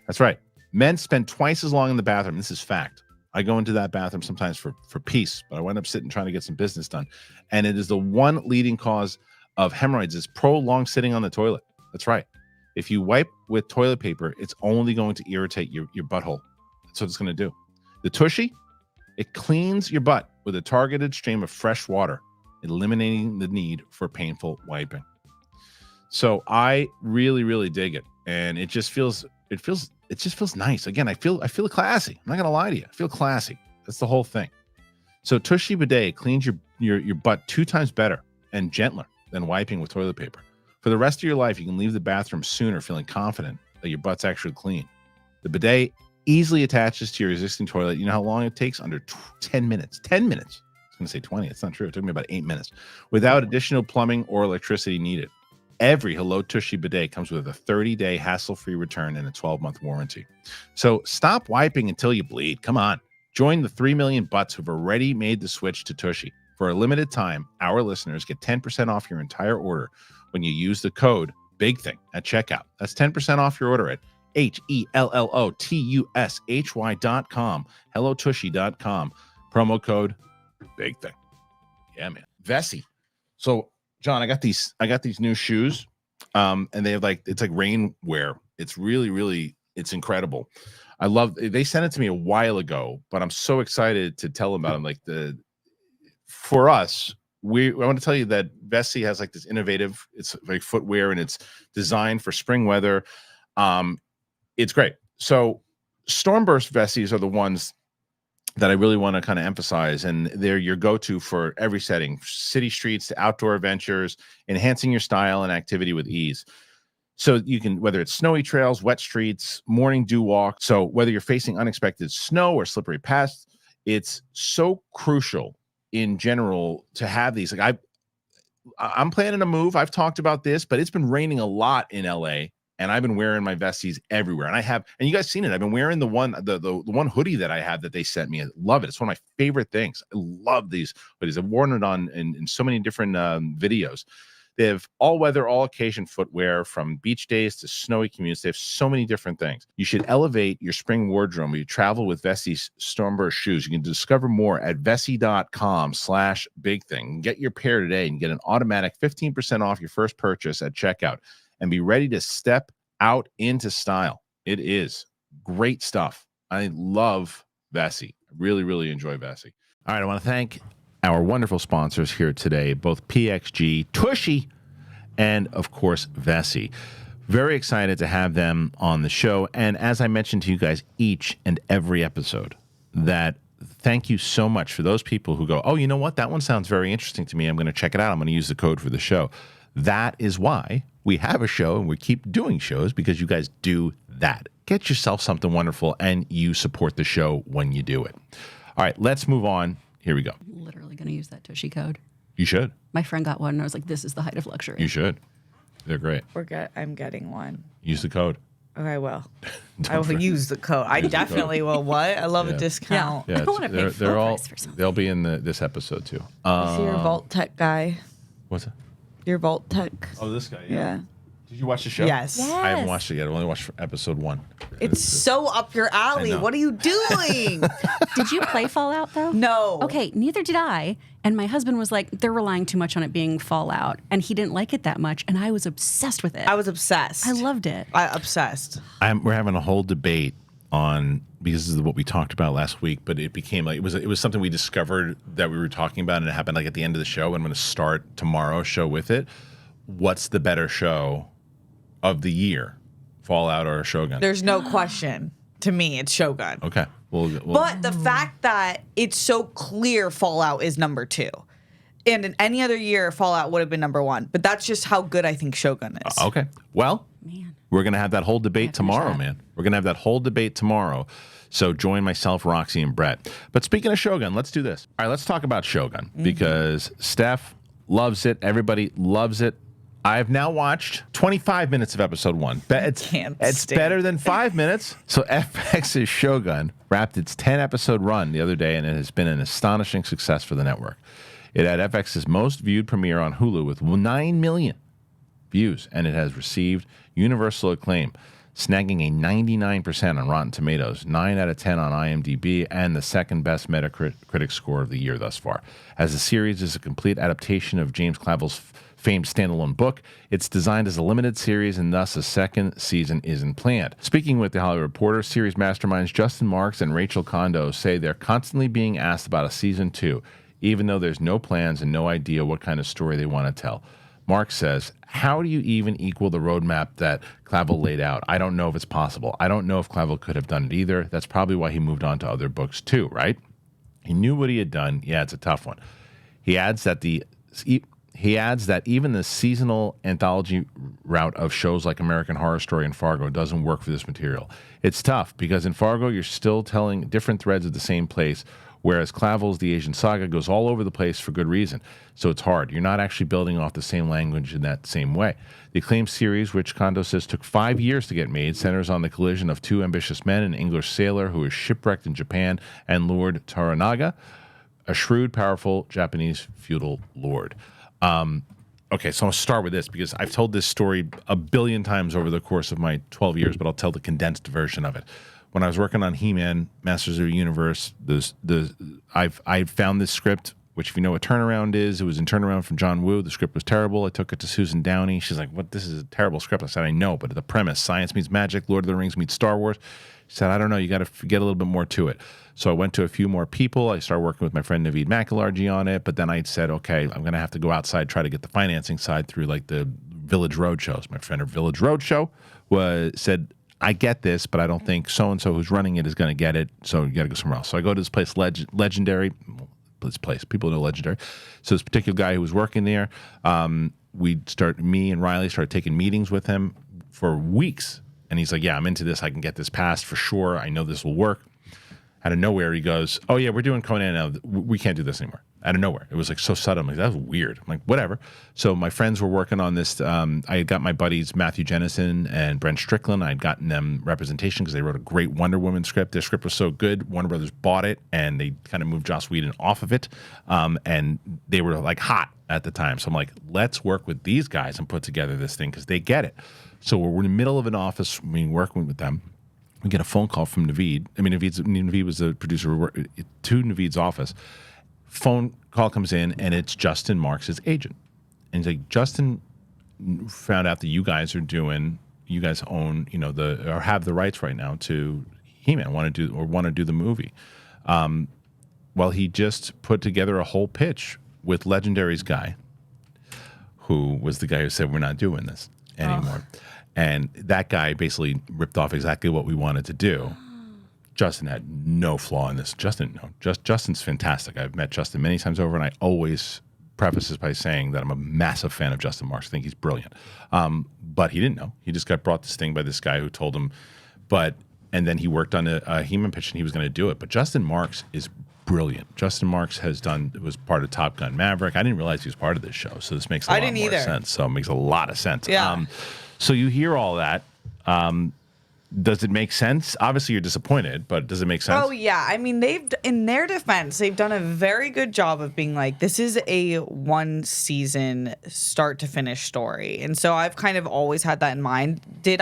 That's right. Men spend twice as long in the bathroom. This is fact. I go into that bathroom sometimes for peace, but I wind up sitting trying to get some business done. And it is the one leading cause of hemorrhoids is prolonged sitting on the toilet. That's right. If you wipe with toilet paper, it's only going to irritate your butthole. That's what it's going to do. The Tushy, it cleans your butt with a targeted stream of fresh water, eliminating the need for painful wiping. So I really, really dig it. And it just feels nice. Again, I feel classy. I'm not gonna lie to you. I feel classy. That's the whole thing. So Tushy Bidet cleans your butt 2 times better and gentler than wiping with toilet paper. For the rest of your life, you can leave the bathroom sooner feeling confident that your butt's actually clean. The bidet easily attaches to your existing toilet. You know how long it takes? Under 10 minutes. 10 minutes. I was gonna say 20. It's not true. It took me about 8 minutes without additional plumbing or electricity needed. Every Hello Tushy bidet comes with a 30-day hassle-free return and a 12-month warranty. So stop wiping until you bleed. Come on. Join the 3 million butts who've already made the switch to Tushy. For a limited time, our listeners get 10% off your entire order when you use the code BIGTHING at checkout. That's 10% off your order at HELLOTUSHY.com, HelloTushy.com. Promo code BIGTHING. Yeah, man. VESSI. So John, I got these new shoes, and they have it's like rainwear. It's really, it's incredible. They sent it to me a while ago, but I'm so excited to tell them about them. For us, I want to tell you that VESSI has this innovative, it's like footwear, and it's designed for spring weather. It's great. So Stormburst VESSIs are the ones that I really want to kind of emphasize, and they're your go-to for every setting, city streets to outdoor adventures, enhancing your style and activity with ease. So you can, whether it's snowy trails, wet streets, morning dew walk. So whether you're facing unexpected snow or slippery paths, it's so crucial in general to have these. I'm planning a move. I've talked about this, but it's been raining a lot in LA. And I've been wearing my VESSIs everywhere. And you guys seen it. I've been wearing the one hoodie that I have that they sent me. I love it. It's one of my favorite things. I love these hoodies. I've worn it on in so many different videos. They have all-weather, all-occasion footwear from beach days to snowy commutes. They have so many different things. You should elevate your spring wardrobe when you travel with VESSI's Stormburst shoes. You can discover more at vessi.com/bigthing. Get your pair today and get an automatic 15% off your first purchase at checkout. And be ready to step out into style. It is great stuff. I love VESSI. I really, really enjoy VESSI. All right, I want to thank our wonderful sponsors here today, both PXG, Tushy, and, of course, VESSI. Very excited to have them on the show. And as I mentioned to you guys each and every episode, that thank you so much for those people who go, oh, you know what? That one sounds very interesting to me. I'm going to check it out. I'm going to use the code for the show. That is why we have a show and we keep doing shows, because you guys do that. Get yourself something wonderful and you support the show when you do it. All right, let's move on. Here we go. I'm literally going to use that Tushy code. You should. My friend got one and I was like, this is the height of luxury. You should. They're great. I'm getting one. Use the code. Okay, well, I will use the code. I definitely will. What? I love a discount. Yeah. I don't want to pay full price for something. They'll be in this episode too. I see your Vault Tech guy. What's that? Your Vault Tech. Oh, this guy. Yeah. Did you watch the show? Yes. I haven't watched it yet. I only watched episode 1. It's so up your alley. What are you doing? Did you play Fallout, though? No. Okay, neither did I. And my husband was like, they're relying too much on it being Fallout. And he didn't like it that much. And I was obsessed with it. I was obsessed. I loved it. Obsessed. We're having a whole debate on, because this is what we talked about last week, but it became it was something we discovered that we were talking about, and it happened at the end of the show. I'm going to start tomorrow's show with it. What's the better show of the year, Fallout or Shogun? There's no question. To me, it's Shogun. Okay. But the fact that it's so clear Fallout is number 2. And in any other year, Fallout would have been number 1. But that's just how good I think Shogun is. Okay. Well, Man. we're going to have that whole debate tomorrow, man. We're going to have that whole debate tomorrow. So join myself, Roxy, and Brett. But speaking of Shogun, let's do this. All right, let's talk about Shogun because Steph loves it. Everybody loves it. I've now watched 25 minutes of episode 1. It's better than 5 minutes. So FX's Shogun wrapped its 10-episode run the other day, and it has been an astonishing success for the network. It had FX's most viewed premiere on Hulu with 9 million views, and it has received universal acclaim, snagging a 99% on Rotten Tomatoes, 9 out of 10 on IMDb, and the second best Metacritic score of the year thus far. As the series is a complete adaptation of James Clavell's famed standalone book, it's designed as a limited series, and thus a second season isn't planned. Speaking with The Hollywood Reporter, series masterminds Justin Marks and Rachel Kondo say they're constantly being asked about a season 2, even though there's no plans and no idea what kind of story they want to tell. Mark says, how do you even equal the roadmap that Clavell laid out? I don't know if it's possible. I don't know if Clavell could have done it either. That's probably why he moved on to other books too, right? He knew what he had done. Yeah, it's a tough one. He adds that even the seasonal anthology route of shows like American Horror Story and Fargo doesn't work for this material. It's tough because in Fargo, you're still telling different threads of the same place, whereas Clavell's The Asian Saga goes all over the place for good reason. So it's hard. You're not actually building off the same language in that same way. The acclaimed series, which Kondo says took 5 years to get made, centers on the collision of 2 ambitious men, an English sailor who is shipwrecked in Japan, and Lord Toranaga, a shrewd, powerful Japanese feudal lord. Okay, so I'll start with this because I've told this story a billion times over the course of my 12 years, but I'll tell the condensed version of it. When I was working on He-Man, Masters of the Universe, I found this script, which if you know what Turnaround is, it was in Turnaround from John Woo. The script was terrible. I took it to Susan Downey. She's like, "What? This is a terrible script." I said, "I know, but the premise: science meets magic, Lord of the Rings meets Star Wars." She said, "I don't know. You got to get a little bit more to it." So I went to a few more people. I started working with my friend Naveed Makilarji on it, but then I said, "Okay, I'm going to have to go outside, try to get the financing side through like the Village Roadshows." My friend at Village Roadshow said, "I get this, but I don't think so-and-so who's running it is going to get it, so you got to go somewhere else." So I go to this place, Legendary. This place, people know Legendary. So this particular guy who was working there, me and Riley started taking meetings with him for weeks. And he's like, "Yeah, I'm into this. I can get this passed for sure. I know this will work." Out of nowhere, he goes, "Oh, yeah, we're doing Conan now. We can't do this anymore." Out of nowhere. It was like so sudden. I'm like, that was weird. I'm like, whatever. So my friends were working on this. I had got my buddies Matthew Jennison and Brent Strickland. I had gotten them representation because they wrote a great Wonder Woman script. Their script was so good, Warner Brothers bought it, and they kind of moved Joss Whedon off of it. And they were like hot at the time. So I'm like, let's work with these guys and put together this thing because they get it. So we're in the middle of an office meeting working with them. We get a phone call from Naveed. I mean, Naveed was the producer to Naveed's office. Phone call comes in, and it's Justin Marks' agent. And he's like, "Justin found out that you guys own, or have the rights right now to He-Man, want to do the movie." Well, he just put together a whole pitch with Legendary's guy, who was the guy who said, "We're not doing this anymore." Oh. And that guy basically ripped off exactly what we wanted to do. Justin had no flaw in this. Justin's fantastic. I've met Justin many times over, and I always preface this by saying that I'm a massive fan of Justin Marks. I think he's brilliant. But he didn't know. He just got brought this thing by this guy who told him. And then he worked on a He-Man pitch, and he was going to do it. But Justin Marks is brilliant. Justin Marks was part of Top Gun Maverick. I didn't realize he was part of this show, so this makes a lot more sense. So it makes a lot of sense. Yeah. So you hear all that. Does it make sense? Obviously, you're disappointed, but does it make sense? Oh, yeah. I mean, in their defense, they've done a very good job of being like, this is a one-season, start-to-finish story. And so I've kind of always had that in mind. Do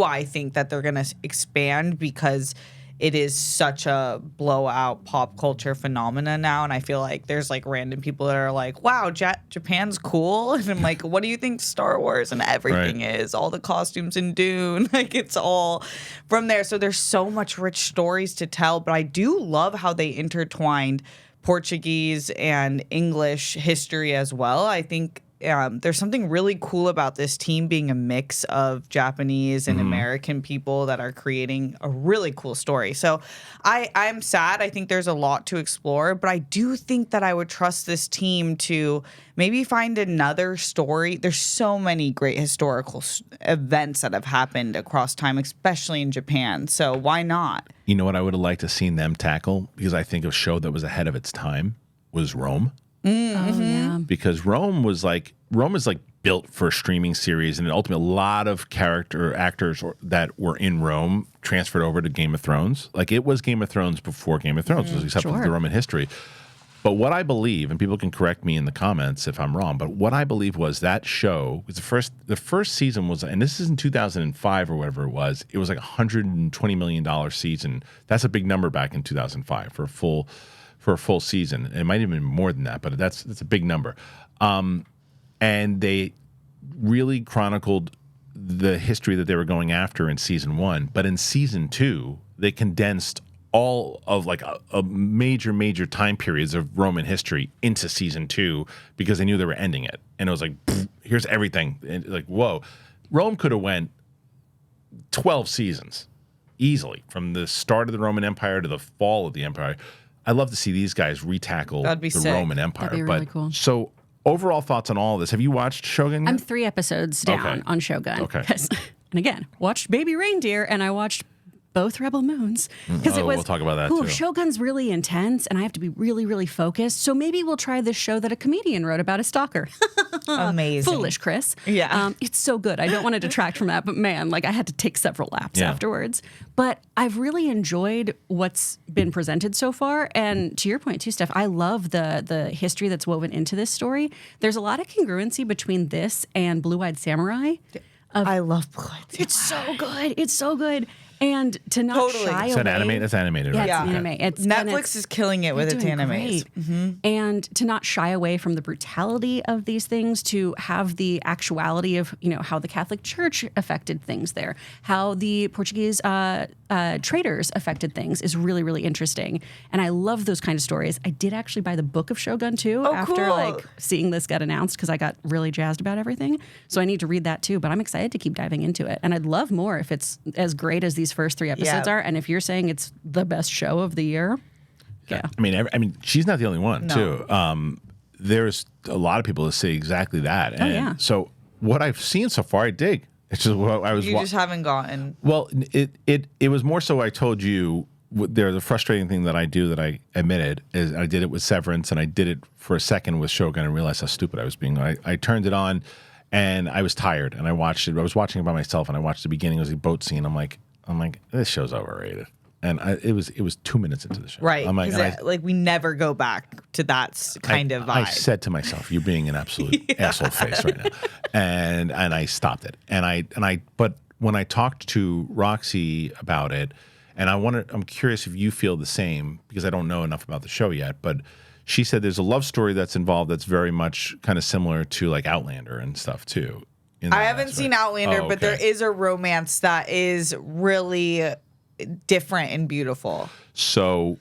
I think that they're going to expand because it is such a blowout pop culture phenomena now? And I feel like there's like random people that are like, "Wow, Japan's cool." And I'm like, "What do you think Star Wars and everything is? All the costumes in Dune." Like, it's all from there. So there's so much rich stories to tell. But I do love how they intertwined Portuguese and English history as well. I think there's something really cool about this team being a mix of Japanese and American people that are creating a really cool story. So I'm sad. I think there's a lot to explore, but I do think that I would trust this team to maybe find another story. There's so many great historical events that have happened across time, especially in Japan. So why not? You know what I would have liked to seen them tackle, because I think a show that was ahead of its time was Rome. Oh, yeah. Because Rome is like built for a streaming series, and ultimately a lot of actors that were in Rome transferred over to Game of Thrones. Like, it was Game of Thrones before Game of Thrones, except for the Roman history. But what I believe, and people can correct me in the comments if I'm wrong, but what I believe was that show was the first season was, and this is in 2005 or whatever it was like $120 million season. That's a big number back in 2005 for a full season. It might even be more than that, but that's a big number. And they really chronicled the history that they were going after in season 1. But in season 2, they condensed all of like a major time periods of Roman history into season 2 because they knew they were ending it. And it was like, here's everything. And like, whoa. Rome could have went 12 seasons easily, from the start of the Roman Empire to the fall of the empire. I'd love to see these guys retackle the sick. Roman Empire. That'd be really cool. So overall thoughts on all of this. Have you watched Shogun yet? I'm 3 episodes down on Shogun. Okay. And again, watched Baby Reindeer, and I watched both Rebel Moons. Because we'll talk about that too. Shogun's really intense, and I have to be really, really focused. So maybe we'll try this show that a comedian wrote about a stalker. Amazing. Foolish, Kris. Yeah. It's so good. I don't want to detract from that, but man, like I had to take several laps afterwards. But I've really enjoyed what's been presented so far. And to your point too, Steph, I love the history that's woven into this story. There's a lot of congruency between this and Blue-Eyed Samurai. I love Blue-Eyed Samurai. It's so good. It's so good. And to not shy away. That's animated, right? Yeah, it's anime. Netflix is killing it with its animes. And to not shy away from the brutality of these things, to have the actuality of, how the Catholic Church affected things there, how the Portuguese traders affected things is really, really interesting. And I love those kind of stories. I did actually buy the book of Shogun too after seeing this get announced, because I got really jazzed about everything. So I need to read that too. But I'm excited to keep diving into it. And I'd love more if it's as great as these first 3 episodes are. And if you're saying it's the best show of the year, I mean, she's not the only one too. There's a lot of people that say exactly that. And so what I've seen so far, I dig. It's just what I was. You just haven't gotten. Well, it was more so. I told you there's a frustrating thing that I do that I admitted is I did it with Severance, and I did it for a second with Shogun and realized how stupid I was being. I turned it on, and I was tired, and I watched it. I was watching it by myself, and I watched the beginning. It was a boat scene. I'm like, this show's overrated. And it was 2 minutes into the show. Right. I'm like, we never go back to that kind of vibe. I said to myself, you're being an absolute asshole face right now. And I stopped it. But when I talked to Roxy about it, and I'm curious if you feel the same, because I don't know enough about the show yet, but she said there's a love story that's involved that's very much kind of similar to like Outlander and stuff too. I haven't seen Outlander, but there is a romance that is really different and beautiful. So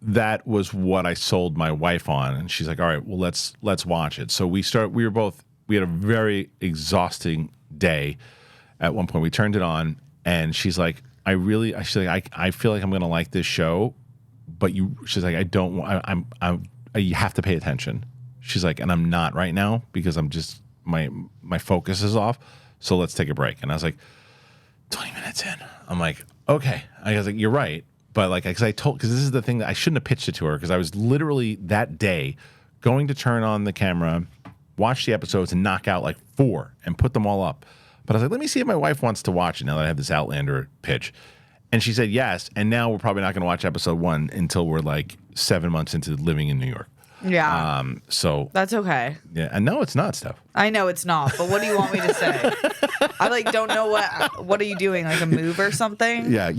that was what I sold my wife on, and she's like, all right, well, let's watch it. So we had a very exhausting day. At one point we turned it on, and she's like, I feel like I'm going to like this show, but she's like, you have to pay attention. She's like, and I'm not right now because I'm just, my focus is off. So let's take a break. And I was like, 20 minutes in, I'm like, okay. I was like, you're right. But like, because this is the thing that I shouldn't have pitched it to her, because I was literally that day going to turn on the camera, watch the episodes, and knock out like 4 and put them all up. But I was like, let me see if my wife wants to watch it now that I have this Outlander pitch. And she said yes. And now we're probably not going to watch episode 1 until we're like 7 months into living in New York. Yeah. So that's okay. Yeah. And no, it's not, Steph. I know it's not, but what do you want me to say? I like don't know what are you doing, like a move or something? Yeah,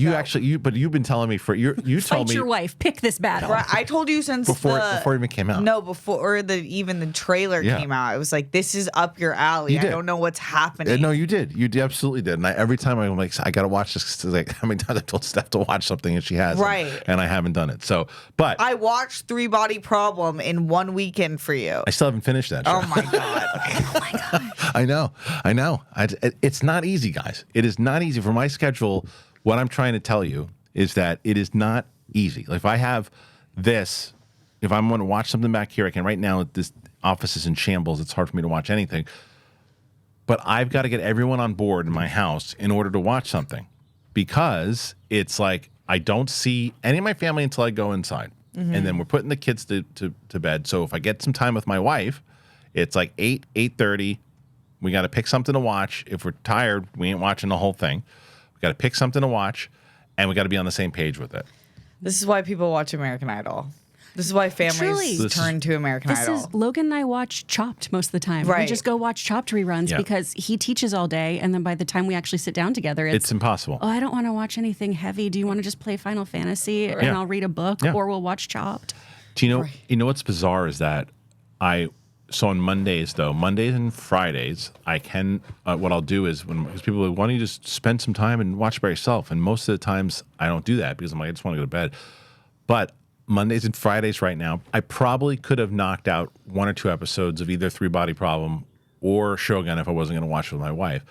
but you've been telling me you told Fight me your wife. Pick this battle. Right, I told you since before it even came out. No, before even the trailer came out. I was like, this is up your alley. I don't know what's happening. No, you did. You absolutely did. And every time I'm like, I got to watch this. Like, how many times I told Steph to watch something and she has, right? And I haven't done it. So, but I watched Three Body Problem in 1 weekend for you. I still haven't finished that show. Oh my god! Oh my god! I know. It's not easy, guys. It is not easy for my schedule. What I'm trying to tell you is that it is not easy. Like if I have this, if I'm going to watch something back here, I can. Right now, this office is in shambles. It's hard for me to watch anything. But I've got to get everyone on board in my house in order to watch something, because it's like I don't see any of my family until I go inside, and then we're putting the kids to bed. So if I get some time with my wife, it's like 8:30. We got to pick something to watch. If we're tired, we ain't watching the whole thing. We got to pick something to watch, and we got to be on the same page with it. This is why people watch American Idol. This is why families turn to American Idol. Logan and I watch Chopped most of the time. Right. We just go watch Chopped reruns because he teaches all day, and then by the time we actually sit down together, it's impossible. Oh, I don't want to watch anything heavy. Do you want to just play Final Fantasy and I'll read a book, or we'll watch Chopped? Do you know? You know what's bizarre is that So on Mondays and Fridays, I can. What I'll do is because people are like, why don't you just spend some time and watch by yourself? And most of the times I don't do that because I'm like, I just want to go to bed. But Mondays and Fridays right now, I probably could have knocked out 1 or 2 episodes of either Three Body Problem or Shogun if I wasn't going to watch it with my wife.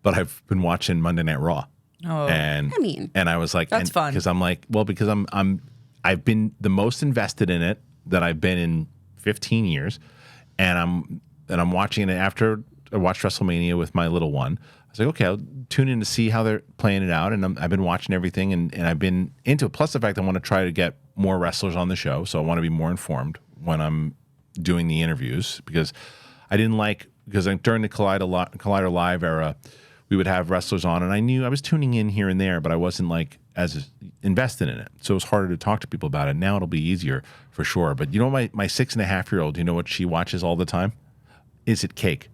But I've been watching Monday Night Raw. Oh, and I was like, that's fun because I'm like, well, because I've been the most invested in it that I've been in 15 years. And I'm watching it after I watched WrestleMania with my little one. I was like, okay, I'll tune in to see how they're playing it out. And I've been watching everything, and I've been into it. Plus the fact I want to try to get more wrestlers on the show, so I want to be more informed when I'm doing the interviews, because I didn't because during the Collider Live era, we would have wrestlers on, and I knew I was tuning in here and there, but I wasn't like as invested in it. So it was harder to talk to people about it. Now it'll be easier for sure. But you know, my 6.5-year-old, you know what she watches all the time? Is It Cake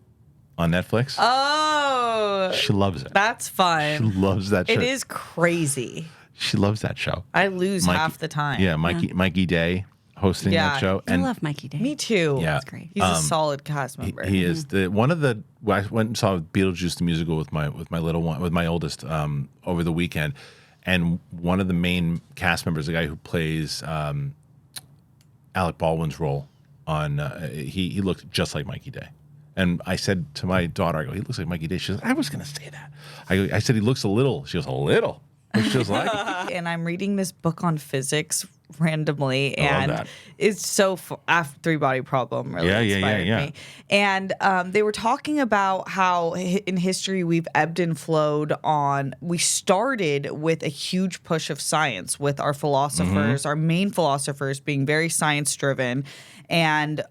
on Netflix? Oh. She loves it. That's fun. She loves that show. It is crazy. She loves that show. I lose half the time. Yeah, Mikey Day hosting that show. I love Mikey Day. Me too. Yeah. That's great. He's a solid cast member. He is I went and saw Beetlejuice the musical with my little one, with my oldest, over the weekend, and one of the main cast members, the guy who plays Alec Baldwin's role on, he looked just like Mikey Day. And I said to my daughter, I go, he looks like Mikey Day. She goes, I was going to say that. I said, he looks a little. She goes, a little. She was like, and I'm reading this book on physics randomly, and that. it's so after Three Body Problem really inspired me. And they were talking about how in history we've ebbed and flowed on. We started with a huge push of science with our philosophers, our main philosophers being very science driven, and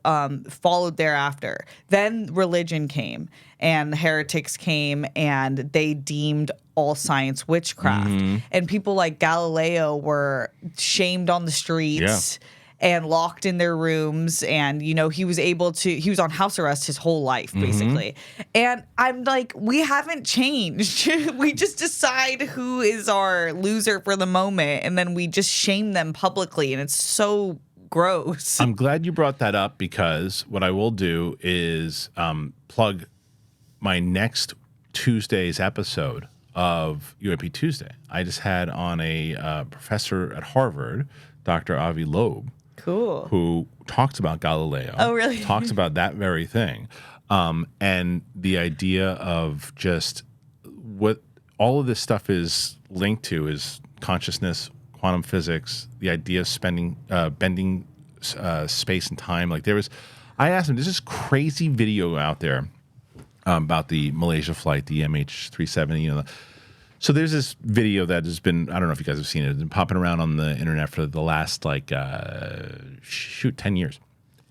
followed thereafter. Then religion came, and heretics came, and they deemed all science witchcraft. And people like Galileo were shamed on the streets and locked in their rooms. And, you know, he was on house arrest his whole life, basically. And I'm like, we haven't changed. We just decide who is our loser for the moment, and then we just shame them publicly. And it's so gross. I'm glad you brought that up, because what I will do is plug my next Tuesday's episode of UAP Tuesday. I just had on a professor at Harvard, Dr. Avi Loeb, cool, who talks about Galileo. Oh, really? Talks about that very thing, and the idea of just what all of this stuff is linked to is consciousness, quantum physics, the idea of bending space and time. Like I asked him, there's this crazy video out there about the Malaysia Flight, the MH370. You know, so there's this video that has been, I don't know if you guys have seen it, it's been popping around on the internet for the last 10 years,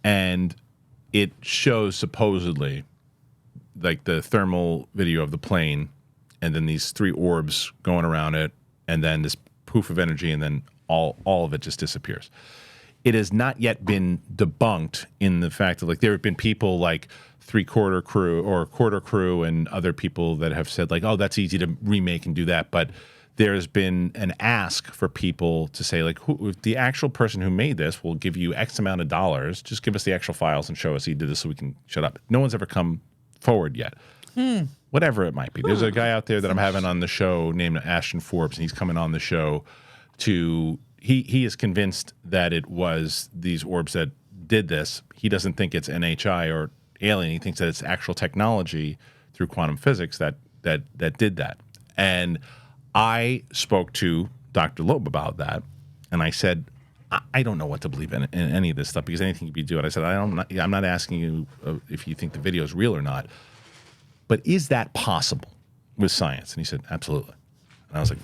and it shows supposedly like the thermal video of the plane, and then these 3 orbs going around it, and then this poof of energy, and then all of it just disappears. it has not yet been debunked in the fact that, like, there have been people like Three-Quarter Crew or Quarter Crew and other people that have said, like, oh, that's easy to remake and do that. But there's been an ask for people to say, like, if the actual person who made this will give you X amount of dollars, just give us the actual files and show us he did this so we can shut up. No one's ever come forward yet. Whatever it might be. There's a guy out there that I'm having on the show named Ashton Forbes, and he's coming on the show to... He is convinced that it was these orbs that did this. He doesn't think it's NHI or alien. He thinks that it's actual technology through quantum physics that did that. And I spoke to Dr. Loeb about that, and I said, I don't know what to believe in any of this stuff, because anything could be doing. I said, I'm not asking you if you think the video is real or not, but is that possible with science? And he said, absolutely. And I was like,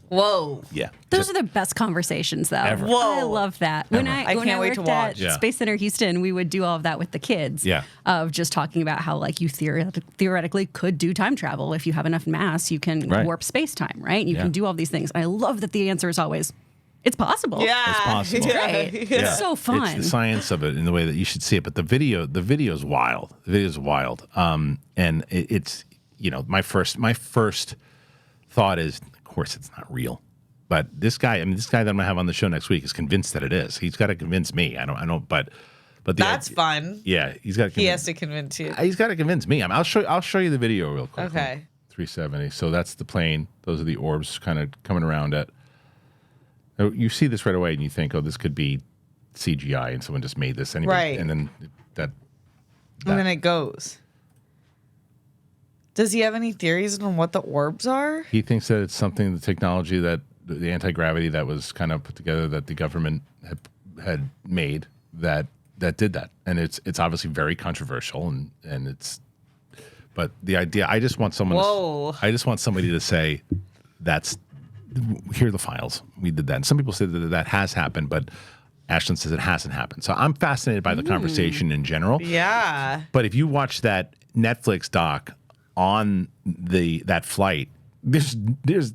whoa. yeah. Those are the best conversations, though. Ever. Whoa. I love that. When I can't wait worked to watch. at Space Center Houston, we would do all of that with the kids. Yeah. Of just talking about how, like, you theoretically could do time travel. If you have enough mass, you can warp space-time, right? You can do all these things. I love that the answer is always, it's possible. Yeah. It's possible. Great. It's so fun. It's the science of it in the way that you should see it. But the video is wild. The video is wild. And it's, you know, my first thought is, of course, it's not real. But this guy that I'm going to have on the show next week is convinced that it is. He's got to convince me. I don't. But that's fun. Yeah, he's got. He has to convince you. He's got to convince me. I'll show you the video real quick. Okay. 370. So that's the plane. Those are the orbs kind of coming around it. You see this right away, and you think, oh, this could be CGI, and someone just made this anyway. Right. And then that. And then it goes. Does he have any theories on what the orbs are? He thinks that it's something, the technology that the anti-gravity that was kind of put together that the government had made that did that. And it's obviously very controversial and it's, but the idea, I just want somebody to say, here are the files. We did that. And some people say that has happened, but Ashton says it hasn't happened. So I'm fascinated by the conversation in general. Yeah. But if you watch that Netflix doc on that flight, there's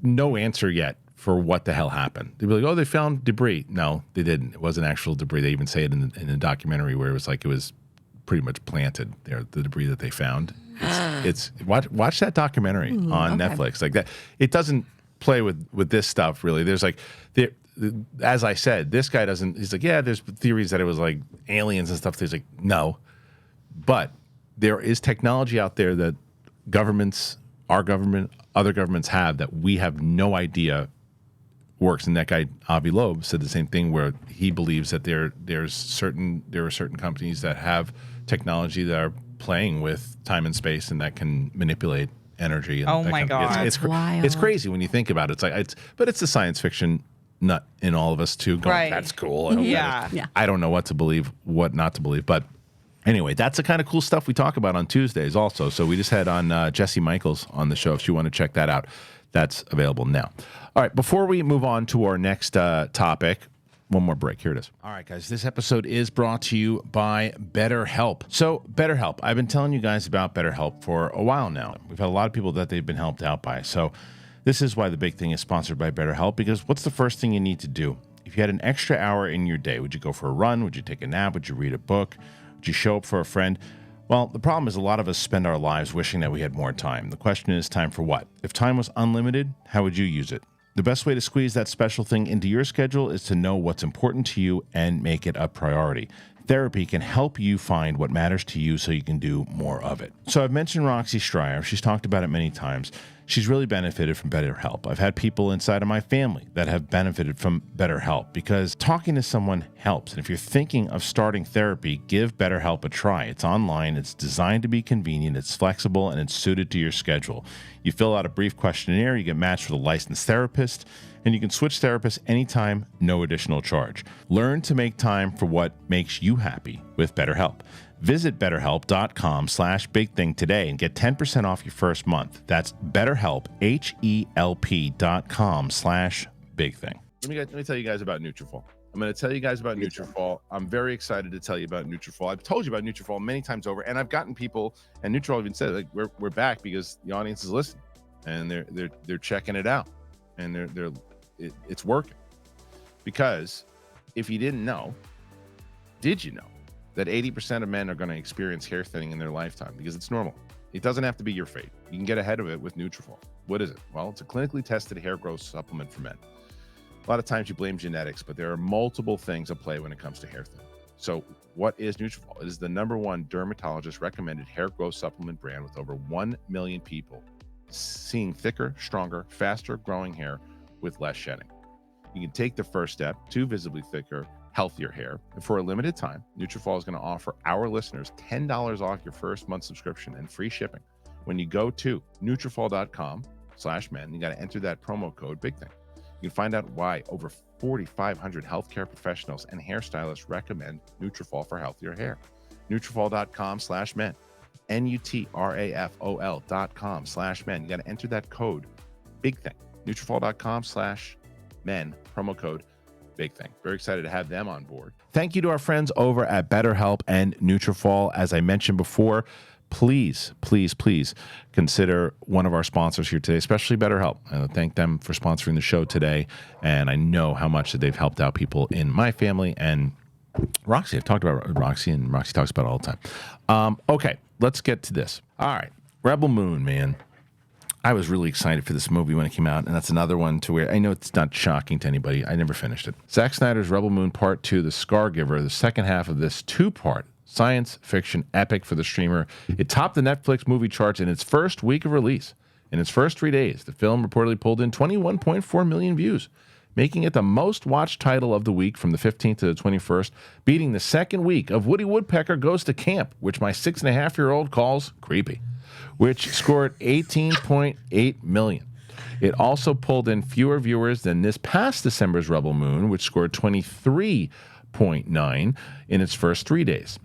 no answer yet for what the hell happened. They'd be like, oh, they found debris. No, they didn't. It wasn't actual debris. They even say it in the documentary where it was like it was pretty much planted there, the debris that they found. It's watch that documentary on Netflix. Like that. It doesn't play with this stuff really. There's like as I said, this guy doesn't, he's like, yeah, there's theories that it was like aliens and stuff. He's like, no. But there is technology out there that governments, our government, other governments have that we have no idea works. And that guy Avi Loeb said the same thing, where he believes that there are certain companies that have technology that are playing with time and space and that can manipulate energy. And oh my God, it's wild. It's crazy when you think about it. But it's the science fiction nut in all of us too. Going, right. That's cool. Yeah. I don't know what to believe, what not to believe, but. Anyway, that's the kind of cool stuff we talk about on Tuesdays also. So we just had on Jesse Michaels on the show. If you want to check that out, that's available now. All right, before we move on to our next topic, one more break. Here it is. All right, guys, this episode is brought to you by BetterHelp. So BetterHelp, I've been telling you guys about BetterHelp for a while now. We've had a lot of people that they've been helped out by. So this is why the big thing is sponsored by BetterHelp, because what's the first thing you need to do? If you had an extra hour in your day, would you go for a run? Would you take a nap? Would you read a book? Would you show up for a friend? Well, the problem is a lot of us spend our lives wishing that we had more time. The question is, time for what? If time was unlimited, how would you use it? The best way to squeeze that special thing into your schedule is to know what's important to you and make it a priority. Therapy can help you find what matters to you so you can do more of it. So I've mentioned Roxy Stryer. She's talked about it many times. She's really benefited from BetterHelp. I've had people inside of my family that have benefited from BetterHelp because talking to someone helps. And if you're thinking of starting therapy, give BetterHelp a try. It's online, it's designed to be convenient, it's flexible, and it's suited to your schedule. You fill out a brief questionnaire, you get matched with a licensed therapist, and you can switch therapists anytime, no additional charge. Learn to make time for what makes you happy with BetterHelp. Visit BetterHelp.com/bigthing today and get 10% off your first month. That's BetterHelp, HELP.com/bigthing. Let me tell you guys about NUTRAFOL. I'm going to tell you guys about NUTRAFOL. I'm very excited to tell you about NUTRAFOL. I've told you about NUTRAFOL many times over, and I've gotten people, and NUTRAFOL even said, like, we're back because the audience is listening, and they're checking it out, and it's working. Because if you didn't know, Did you know that 80% of men are going to experience hair thinning in their lifetime? Because it's normal. It doesn't have to be your fate. You can get ahead of it with NUTRAFOL. What is it? Well, it's a clinically tested hair growth supplement for men. A lot of times you blame genetics, but there are multiple things at play when it comes to hair thinning. So what is NUTRAFOL? It is the #1 dermatologist recommended hair growth supplement brand with over 1 million people seeing thicker, stronger, faster growing hair with less shedding. You can take the first step to visibly thicker, healthier hair. And for a limited time, NUTRAFOL is going to offer our listeners $10 off your first month subscription and free shipping. When you go to NUTRAFOL.com/men, you got to enter that promo code BIGTHING. You can find out why over 4,500 healthcare professionals and hairstylists recommend NUTRAFOL for healthier hair. NUTRAFOL.com/men. NUTRAFOL.com/men. You got to enter that code BIGTHING. NUTRAFOL.com/men. Promo code BIGTHING. Very excited to have them on board. Thank you to our friends over at BetterHelp and NUTRAFOL. As I mentioned before, please, please, please consider one of our sponsors here today, especially BetterHelp. I thank them for sponsoring the show today, and I know how much that they've helped out people in my family and Roxy. I've talked about Roxy, and Roxy talks about it all the time. Okay, let's get to this. All right, Rebel Moon, man. I was really excited for this movie when it came out, and that's another one to where I know it's not shocking to anybody. I never finished it. Zack Snyder's Rebel Moon Part 2, The Scargiver, the second half of this two-part science fiction epic for the streamer. It topped the Netflix movie charts in its first week of release. In its first 3 days, the film reportedly pulled in 21.4 million views, making it the most watched title of the week from the 15th to the 21st, beating the second week of Woody Woodpecker Goes to Camp, which my 6.5-year-old calls creepy, which scored 18.8 million. It also pulled in fewer viewers than this past December's Rebel Moon, which scored 23.9 in its first 3 days.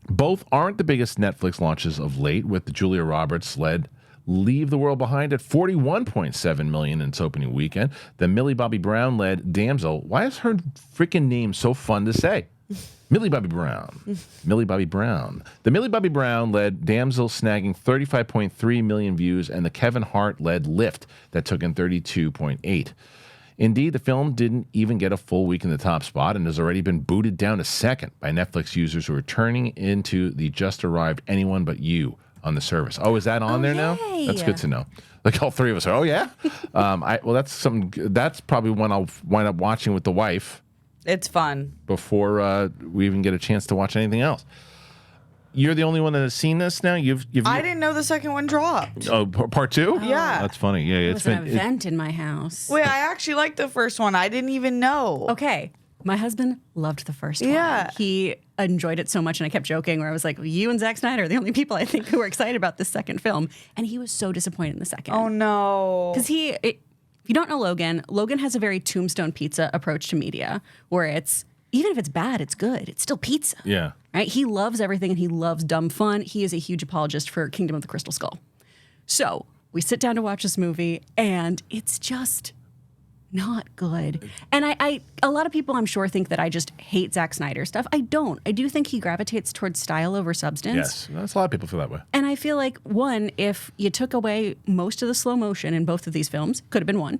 Both aren't the biggest Netflix launches of late, with the Julia Roberts-led Leave the World Behind at 41.7 million in its opening weekend. The Millie Bobby Brown-led Damsel. Why is her freaking name so fun to say? Millie Bobby Brown. Millie Bobby Brown. The Millie Bobby Brown-led Damsel snagging 35.3 million views, and the Kevin Hart-led Lift that took in 32.8. Indeed, the film didn't even get a full week in the top spot and has already been booted down to second by Netflix users who are turning into the just arrived Anyone But You on the service. Oh, is that on there now? That's good to know. Like all three of us are, oh yeah? That's something, that's probably one I'll wind up watching with the wife. It's fun. Before we even get a chance to watch anything else. You're the only one that has seen this now? I didn't know the second one dropped. Oh, part 2? Yeah. That's funny. Yeah, It was an event in my house. Wait, I actually liked the first one. I didn't even know. Okay. My husband loved the first one. Yeah. He enjoyed it so much, and I kept joking where I was like, you and Zack Snyder are the only people I think who are excited about this second film. And he was so disappointed in the second. Oh, no. Because if you don't know Logan has a very Tombstone Pizza approach to media, where it's, even if it's bad, it's good. It's still pizza. Yeah. Right? He loves everything, and he loves dumb fun. He is a huge apologist for Kingdom of the Crystal Skull. So we sit down to watch this movie, and it's just not good. And I a lot of people, I'm sure, think that I just hate Zack Snyder stuff. I don't. I do think he gravitates towards style over substance. Yes, that's a lot of people feel that way. And I feel like, one, if you took away most of the slow motion in both of these films, could have been one.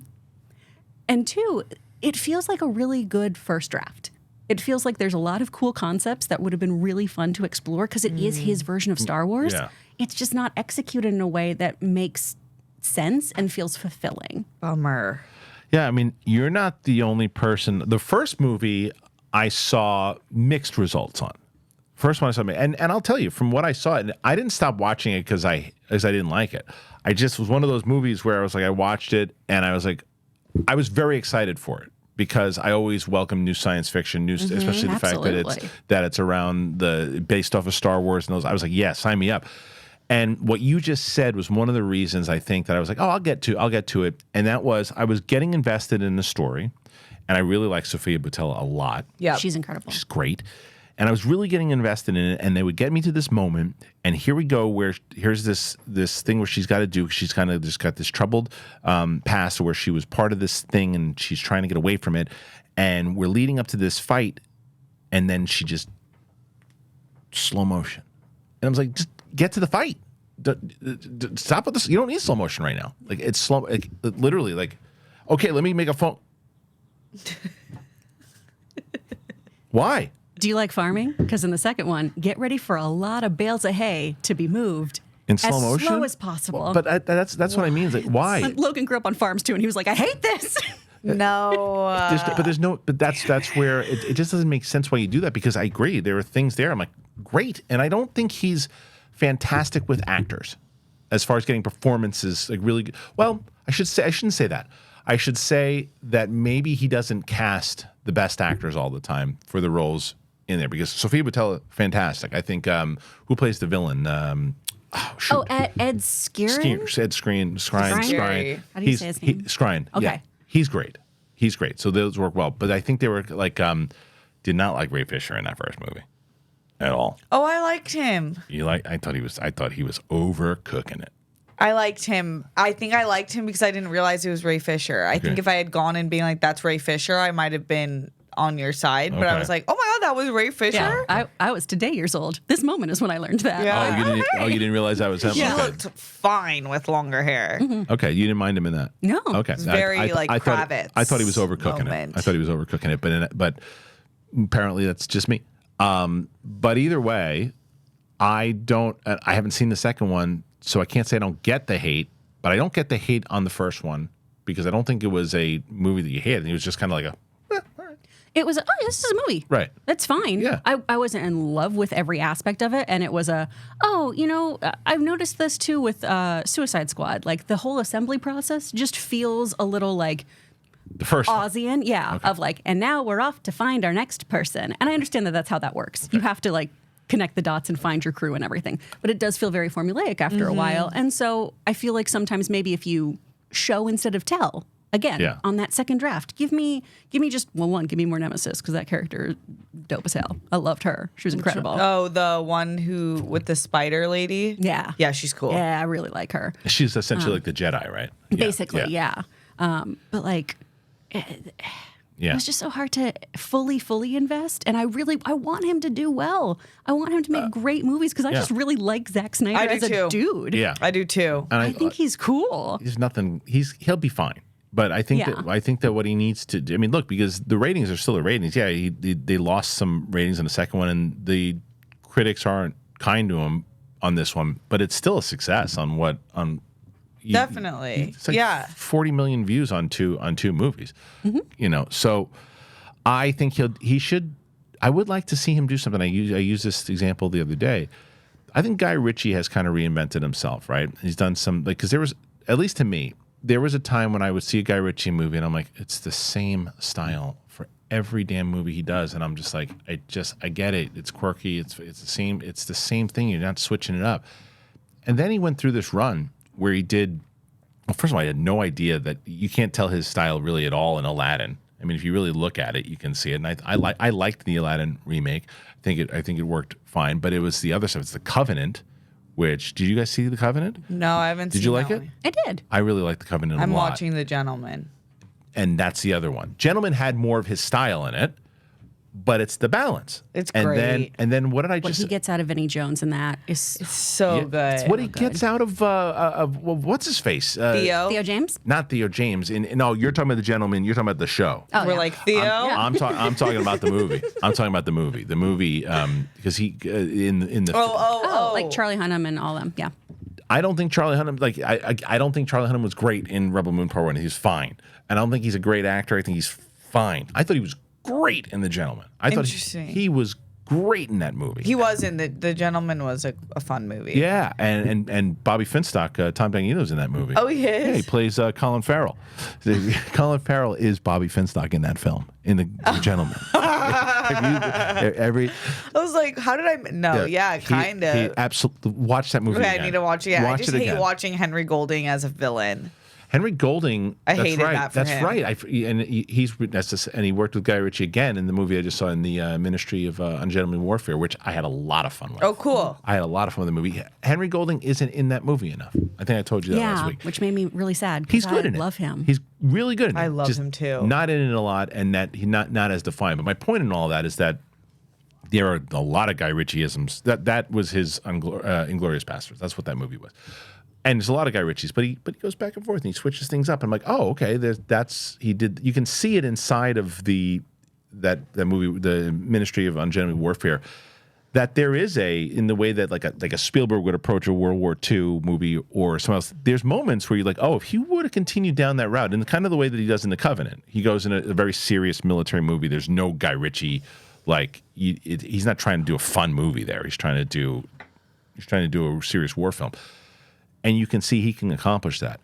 And two, it feels like a really good first draft. It feels like there's a lot of cool concepts that would have been really fun to explore because it is his version of Star Wars. Yeah. It's just not executed in a way that makes sense and feels fulfilling. Bummer. Yeah, I mean, you're not the only person. The first movie I saw mixed results on. First one I saw, and I'll tell you, from what I saw, and I didn't stop watching it because I didn't like it. I just was one of those movies where I was like, I watched it and I was like, I was very excited for it because I always welcome new science fiction, especially the fact that it's around based off of Star Wars and those. I was like, yeah, sign me up. And what you just said was one of the reasons I think that I was like, oh, I'll get to it. And that was, I was getting invested in the story, and I really like Sofia Boutella a lot. Yeah, she's incredible. She's great. And I was really getting invested in it, and they would get me to this moment, and here we go, where here's this thing where she's got to do, she's kind of just got this troubled past where she was part of this thing, and she's trying to get away from it, and we're leading up to this fight, and then she just, slow motion. And I was like, just get to the fight. Stop with this. You don't need slow motion right now. Like, it's slow, like, literally, like, okay, let me make a phone. Why? Do you like farming? Because in the second one, get ready for a lot of bales of hay to be moved. In slow motion? As slow as possible. But that's what I mean. It's like, why? Logan grew up on farms too, and he was like, I hate this. No. But that's where it just doesn't make sense why you do that, because I agree. There are things there. I'm like, great. And I don't think he's fantastic with actors as far as getting performances like really good. Well, I shouldn't say that. I should say that maybe he doesn't cast the best actors all the time for the roles in there, because Sophia Boutella, fantastic. I think who plays the villain? Ed Skrein? Ed Skrein. How do you say his name? Skrein. Okay. Yeah. He's great. So those work well. But I think they were like, did not like Ray Fisher in that first movie at all. Oh, I liked him. I thought he was overcooking it. I liked him. I think I liked him because I didn't realize it was Ray Fisher. I think if I had gone and being like, that's Ray Fisher, I might have been on your side. But I was like, oh my God, that was Ray Fisher? Yeah, I was today years old. This moment is when I learned that. Yeah. You didn't realize that was him? He Okay. looked fine with longer hair. Okay, you didn't mind him in that? No. Okay. It's very Kravitz I thought he was overcooking moment. it. I thought he was overcooking it, but apparently that's just me. But either way, I haven't seen the second one, so I can't say I don't get the hate, but I don't get the hate on the first one because I don't think it was a movie that you hated. It was just kind of like a, all right. It was, this is a movie. Right. That's fine. Yeah. I wasn't in love with every aspect of it. And it was I've noticed this too with Suicide Squad. Like the whole assembly process just feels a little like The first one. Aussian. Yeah. Okay. Of like, and now we're off to find our next person. And I understand that that's how that works. You have to like connect the dots and find your crew and everything. But it does feel very formulaic after a while. And so I feel like sometimes maybe if you show instead of tell, again, on that second draft, give me just give me more Nemesis, because that character is dope as hell. I loved her. She was incredible. Oh, the one who with the spider lady? Yeah. Yeah, she's cool. Yeah, I really like her. She's essentially like the Jedi, right? Yeah, Basically, yeah. But like, it was just so hard to fully invest. And I want him to do well. I want him to make great movies because I just really like Zack Snyder I do as a too. dude. Yeah. I do too. And I think he's cool. He'll be fine. But I think that what he needs to do, I mean, look, because the ratings are still the ratings. Yeah, they lost some ratings in the second one, and the critics aren't kind to him on this one. But it's still a success Definitely. It's like 40 million views on two movies. Mm-hmm. So I think he should. I would like to see him do something. I used this example the other day. I think Guy Ritchie has kind of reinvented himself, right? He's done some, like, because there was, at least to me, there was a time when I would see a Guy Ritchie movie and I'm like, it's the same style for every damn movie he does, and I'm just like, I get it. It's quirky. It's the same thing. You're not switching it up. And then he went through this run where he did. Well, first of all, I had no idea that you can't tell his style really at all in Aladdin. I mean, if you really look at it, you can see it. And I liked the Aladdin remake. I think it worked fine. But it was the other stuff. It's the Covenant. Which, did you guys see The Covenant? No, I haven't seen Did you like that it? one. I did. I really like The Covenant a lot. I'm watching The Gentleman. And that's the other one. Gentleman had more of his style in it, but it's the balance. It's and great. Then what did I What just... he gets out of Vinnie Jones in that is So good. It's what he gets out of what's his face? Theo. Theo James. Not Theo James. No, you're talking about The Gentleman. You're talking about the show. Oh, We're yeah. like, Theo? I'm talking about the movie. I'm talking about the movie. The movie because he in the Oh. Like Charlie Hunnam and all them. Yeah. I don't think Charlie Hunnam I don't think Charlie Hunnam was great in Rebel Moon Part 1. He's fine. And I don't think he's a great actor. I think he's fine. I thought he was great in The Gentleman. I thought Interesting. he was great in that movie. He was in The Gentleman was a fun movie. Yeah, and Bobby Finstock, Tom Dagnino's in that movie. Oh, he is? Yeah, he plays Colin Farrell. Colin Farrell is Bobby Finstock in that film, in The Gentleman. I was like, how did I? No, yeah, kind of. He absolutely watch that movie. Okay, again. I need to watch it. Yeah, I Watch just it hate again. watching Henry Golding as a villain. Henry Golding. I that's hated right. that for That's him. right. And he worked with Guy Ritchie again in the movie I just saw in the Ministry of Ungentlemanly Warfare, which I had a lot of fun with. Oh, cool. I had a lot of fun with the movie. Henry Golding isn't in that movie enough. I think I told you that last Yeah, week. which made me really sad. He's 'cause good I in it. love him. He's really good in it. I love Just him too. Not in it a lot, and that he not as defined. But my point in all that is that there are a lot of Guy Ritchie-isms. That was his Inglourious Basterds. That's what that movie was. And there's a lot of Guy Ritchie's, but he goes back and forth and he switches things up. I'm like, oh, okay. You can see it inside of the that movie, the Ministry of Ungendered Warfare, that there is in the way that like a Spielberg would approach a World War II movie or something else, there's moments where you're like, oh, if he would have continued down that route, and kind of the way that he does in The Covenant, he goes in a very serious military movie. There's no Guy Ritchie, like he's not trying to do a fun movie there. He's trying to do a serious war film, and you can see he can accomplish that.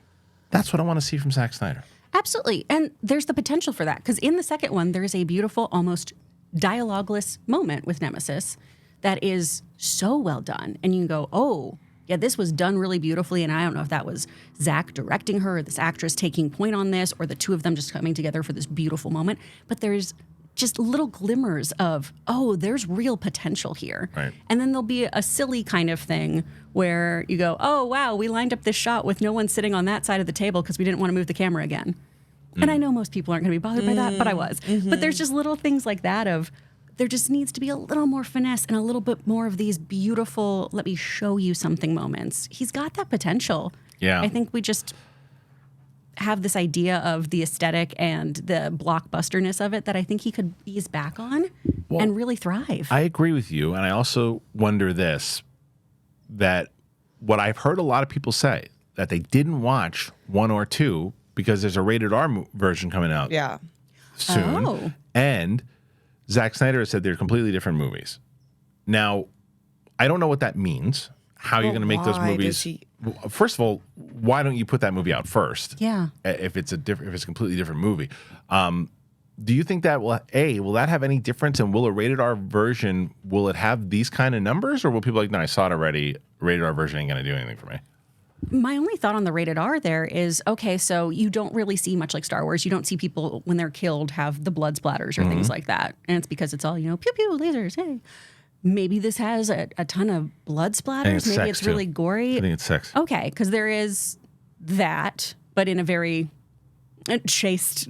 That's what I want to see from Zack Snyder. Absolutely, and there's the potential for that because in the second one, there is a beautiful, almost dialogueless moment with Nemesis that is so well done. And you can go, oh, yeah, this was done really beautifully. And I don't know if that was Zach directing her, or this actress taking point on this, or the two of them just coming together for this beautiful moment. But there's just little glimmers of, oh, there's real potential here. Right. And then there'll be a silly kind of thing where you go, oh, wow, we lined up this shot with no one sitting on that side of the table because we didn't want to move the camera again. And I know most people aren't going to be bothered by that, but I was. But there's just little things like that of, there just needs to be a little more finesse and a little bit more of these beautiful, let me show you something moments. He's got that potential. Yeah. I think we just have this idea of the aesthetic and the blockbusterness of it that I think he could ease back on and really thrive. I agree with you. And I also wonder that what I've heard a lot of people say, that they didn't watch 1 or 2 because there's a rated R version coming out soon. Oh. And Zack Snyder has said they're completely different movies. Now, I don't know what that means, how you're going to make those movies. First of all, why don't you put that movie out first? Yeah. If it's a completely different movie. Do you think that will that have any difference, and will a rated R version, will it have these kind of numbers, or will people like, no, I saw it already, rated R version ain't going to do anything for me? My only thought on the rated R there is, okay, so you don't really see much like Star Wars. You don't see people, when they're killed, have the blood splatters or things like that. And it's because it's all, pew, pew, lasers, hey. Maybe this has a ton of blood splatters. Maybe it's really gory. I think it's sex. Okay, because there is that, but in a very chaste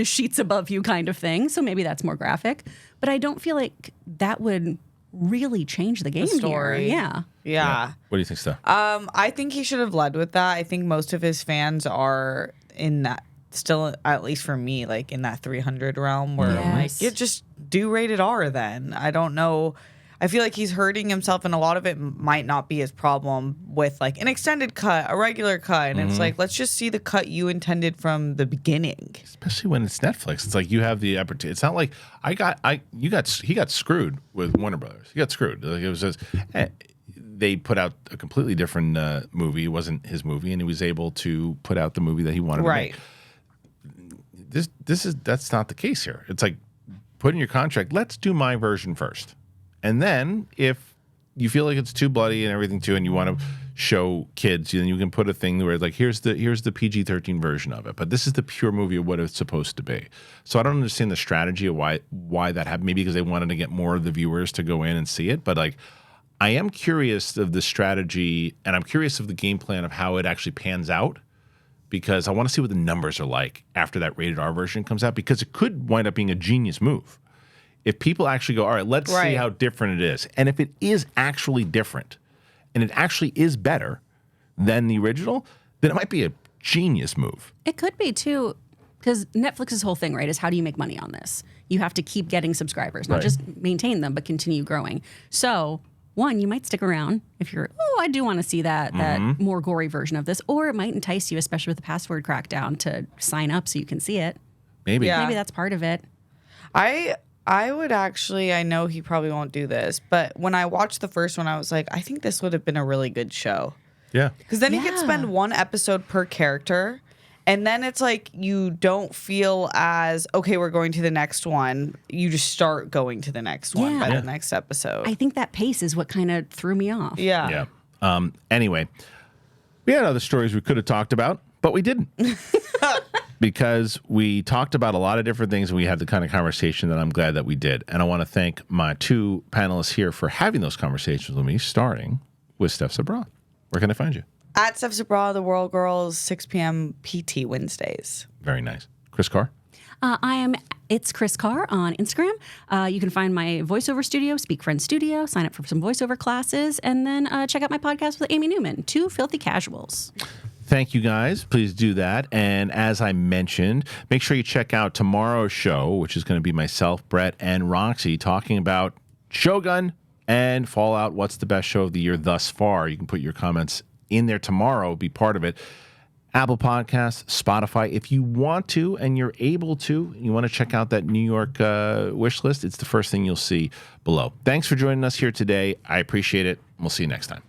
sheets above you kind of thing. So maybe that's more graphic. But I don't feel like that would really change the game story. here. Yeah. What do you think, Steph? I think he should have led with that. I think most of his fans are in that, still, at least for me, like in that 300 realm where I'm like, Yes. yeah, just do rated R then. I don't know. I feel like he's hurting himself, and a lot of it might not be his problem with like an extended cut, a regular cut. And it's like, let's just see the cut you intended from the beginning. Especially when it's Netflix. It's like you have the opportunity. It's not like he got screwed with Warner Brothers. He got screwed. Like it was just, they put out a completely different movie. It wasn't his movie, and he was able to put out the movie that he wanted to make. That's not the case here. It's like, put in your contract, let's do my version first. And then if you feel like it's too bloody and everything too, and you want to show kids, then you can put a thing where like, here's the PG-13 version of it, but this is the pure movie of what it's supposed to be. So I don't understand the strategy of why that happened. Maybe because they wanted to get more of the viewers to go in and see it. But like, I am curious of the strategy, and I'm curious of the game plan of how it actually pans out, because I want to see what the numbers are like after that rated R version comes out, because it could wind up being a genius move. If people actually go, all right, let's see how different it is. And if it is actually different and it actually is better than the original, then it might be a genius move. It could be too, because Netflix's whole thing, right, is how do you make money on this? You have to keep getting subscribers, not just maintain them, but continue growing. So, one, you might stick around if you're, I do want to see that more gory version of this, or it might entice you, especially with the password crackdown, to sign up so you can see it. Maybe. Yeah. Maybe that's part of it. I would actually, I know he probably won't do this, but when I watched the first one, I was like, I think this would have been a really good show. Yeah. Because then you could spend one episode per character, and then it's like you don't feel as, okay, we're going to the next one. You just start going to the next one by the next episode. I think that pace is what kind of threw me off. Yeah. Anyway, we had other stories we could have talked about, but we didn't. Because we talked about a lot of different things, and we had the kind of conversation that I'm glad that we did. And I want to thank my two panelists here for having those conversations with me, starting with Steph Sabra. Where can I find you? At Steph Sabra, The World Girls, 6 p.m. PT Wednesdays. Very nice. Kris Carr? It's Kris Carr on Instagram. You can find my voiceover studio, Speak Friend Studio, sign up for some voiceover classes, and then check out my podcast with Amy Newman, Two Filthy Casuals. Thank you guys. Please do that. And as I mentioned, make sure you check out tomorrow's show, which is going to be myself, Brett, and Roxy talking about Shogun and Fallout. What's the best show of the year thus far? You can put your comments in there tomorrow, be part of it. Apple Podcasts, Spotify. If you want to and you're able to, you want to check out that New York wish list, it's the first thing you'll see below. Thanks for joining us here today. I appreciate it. We'll see you next time.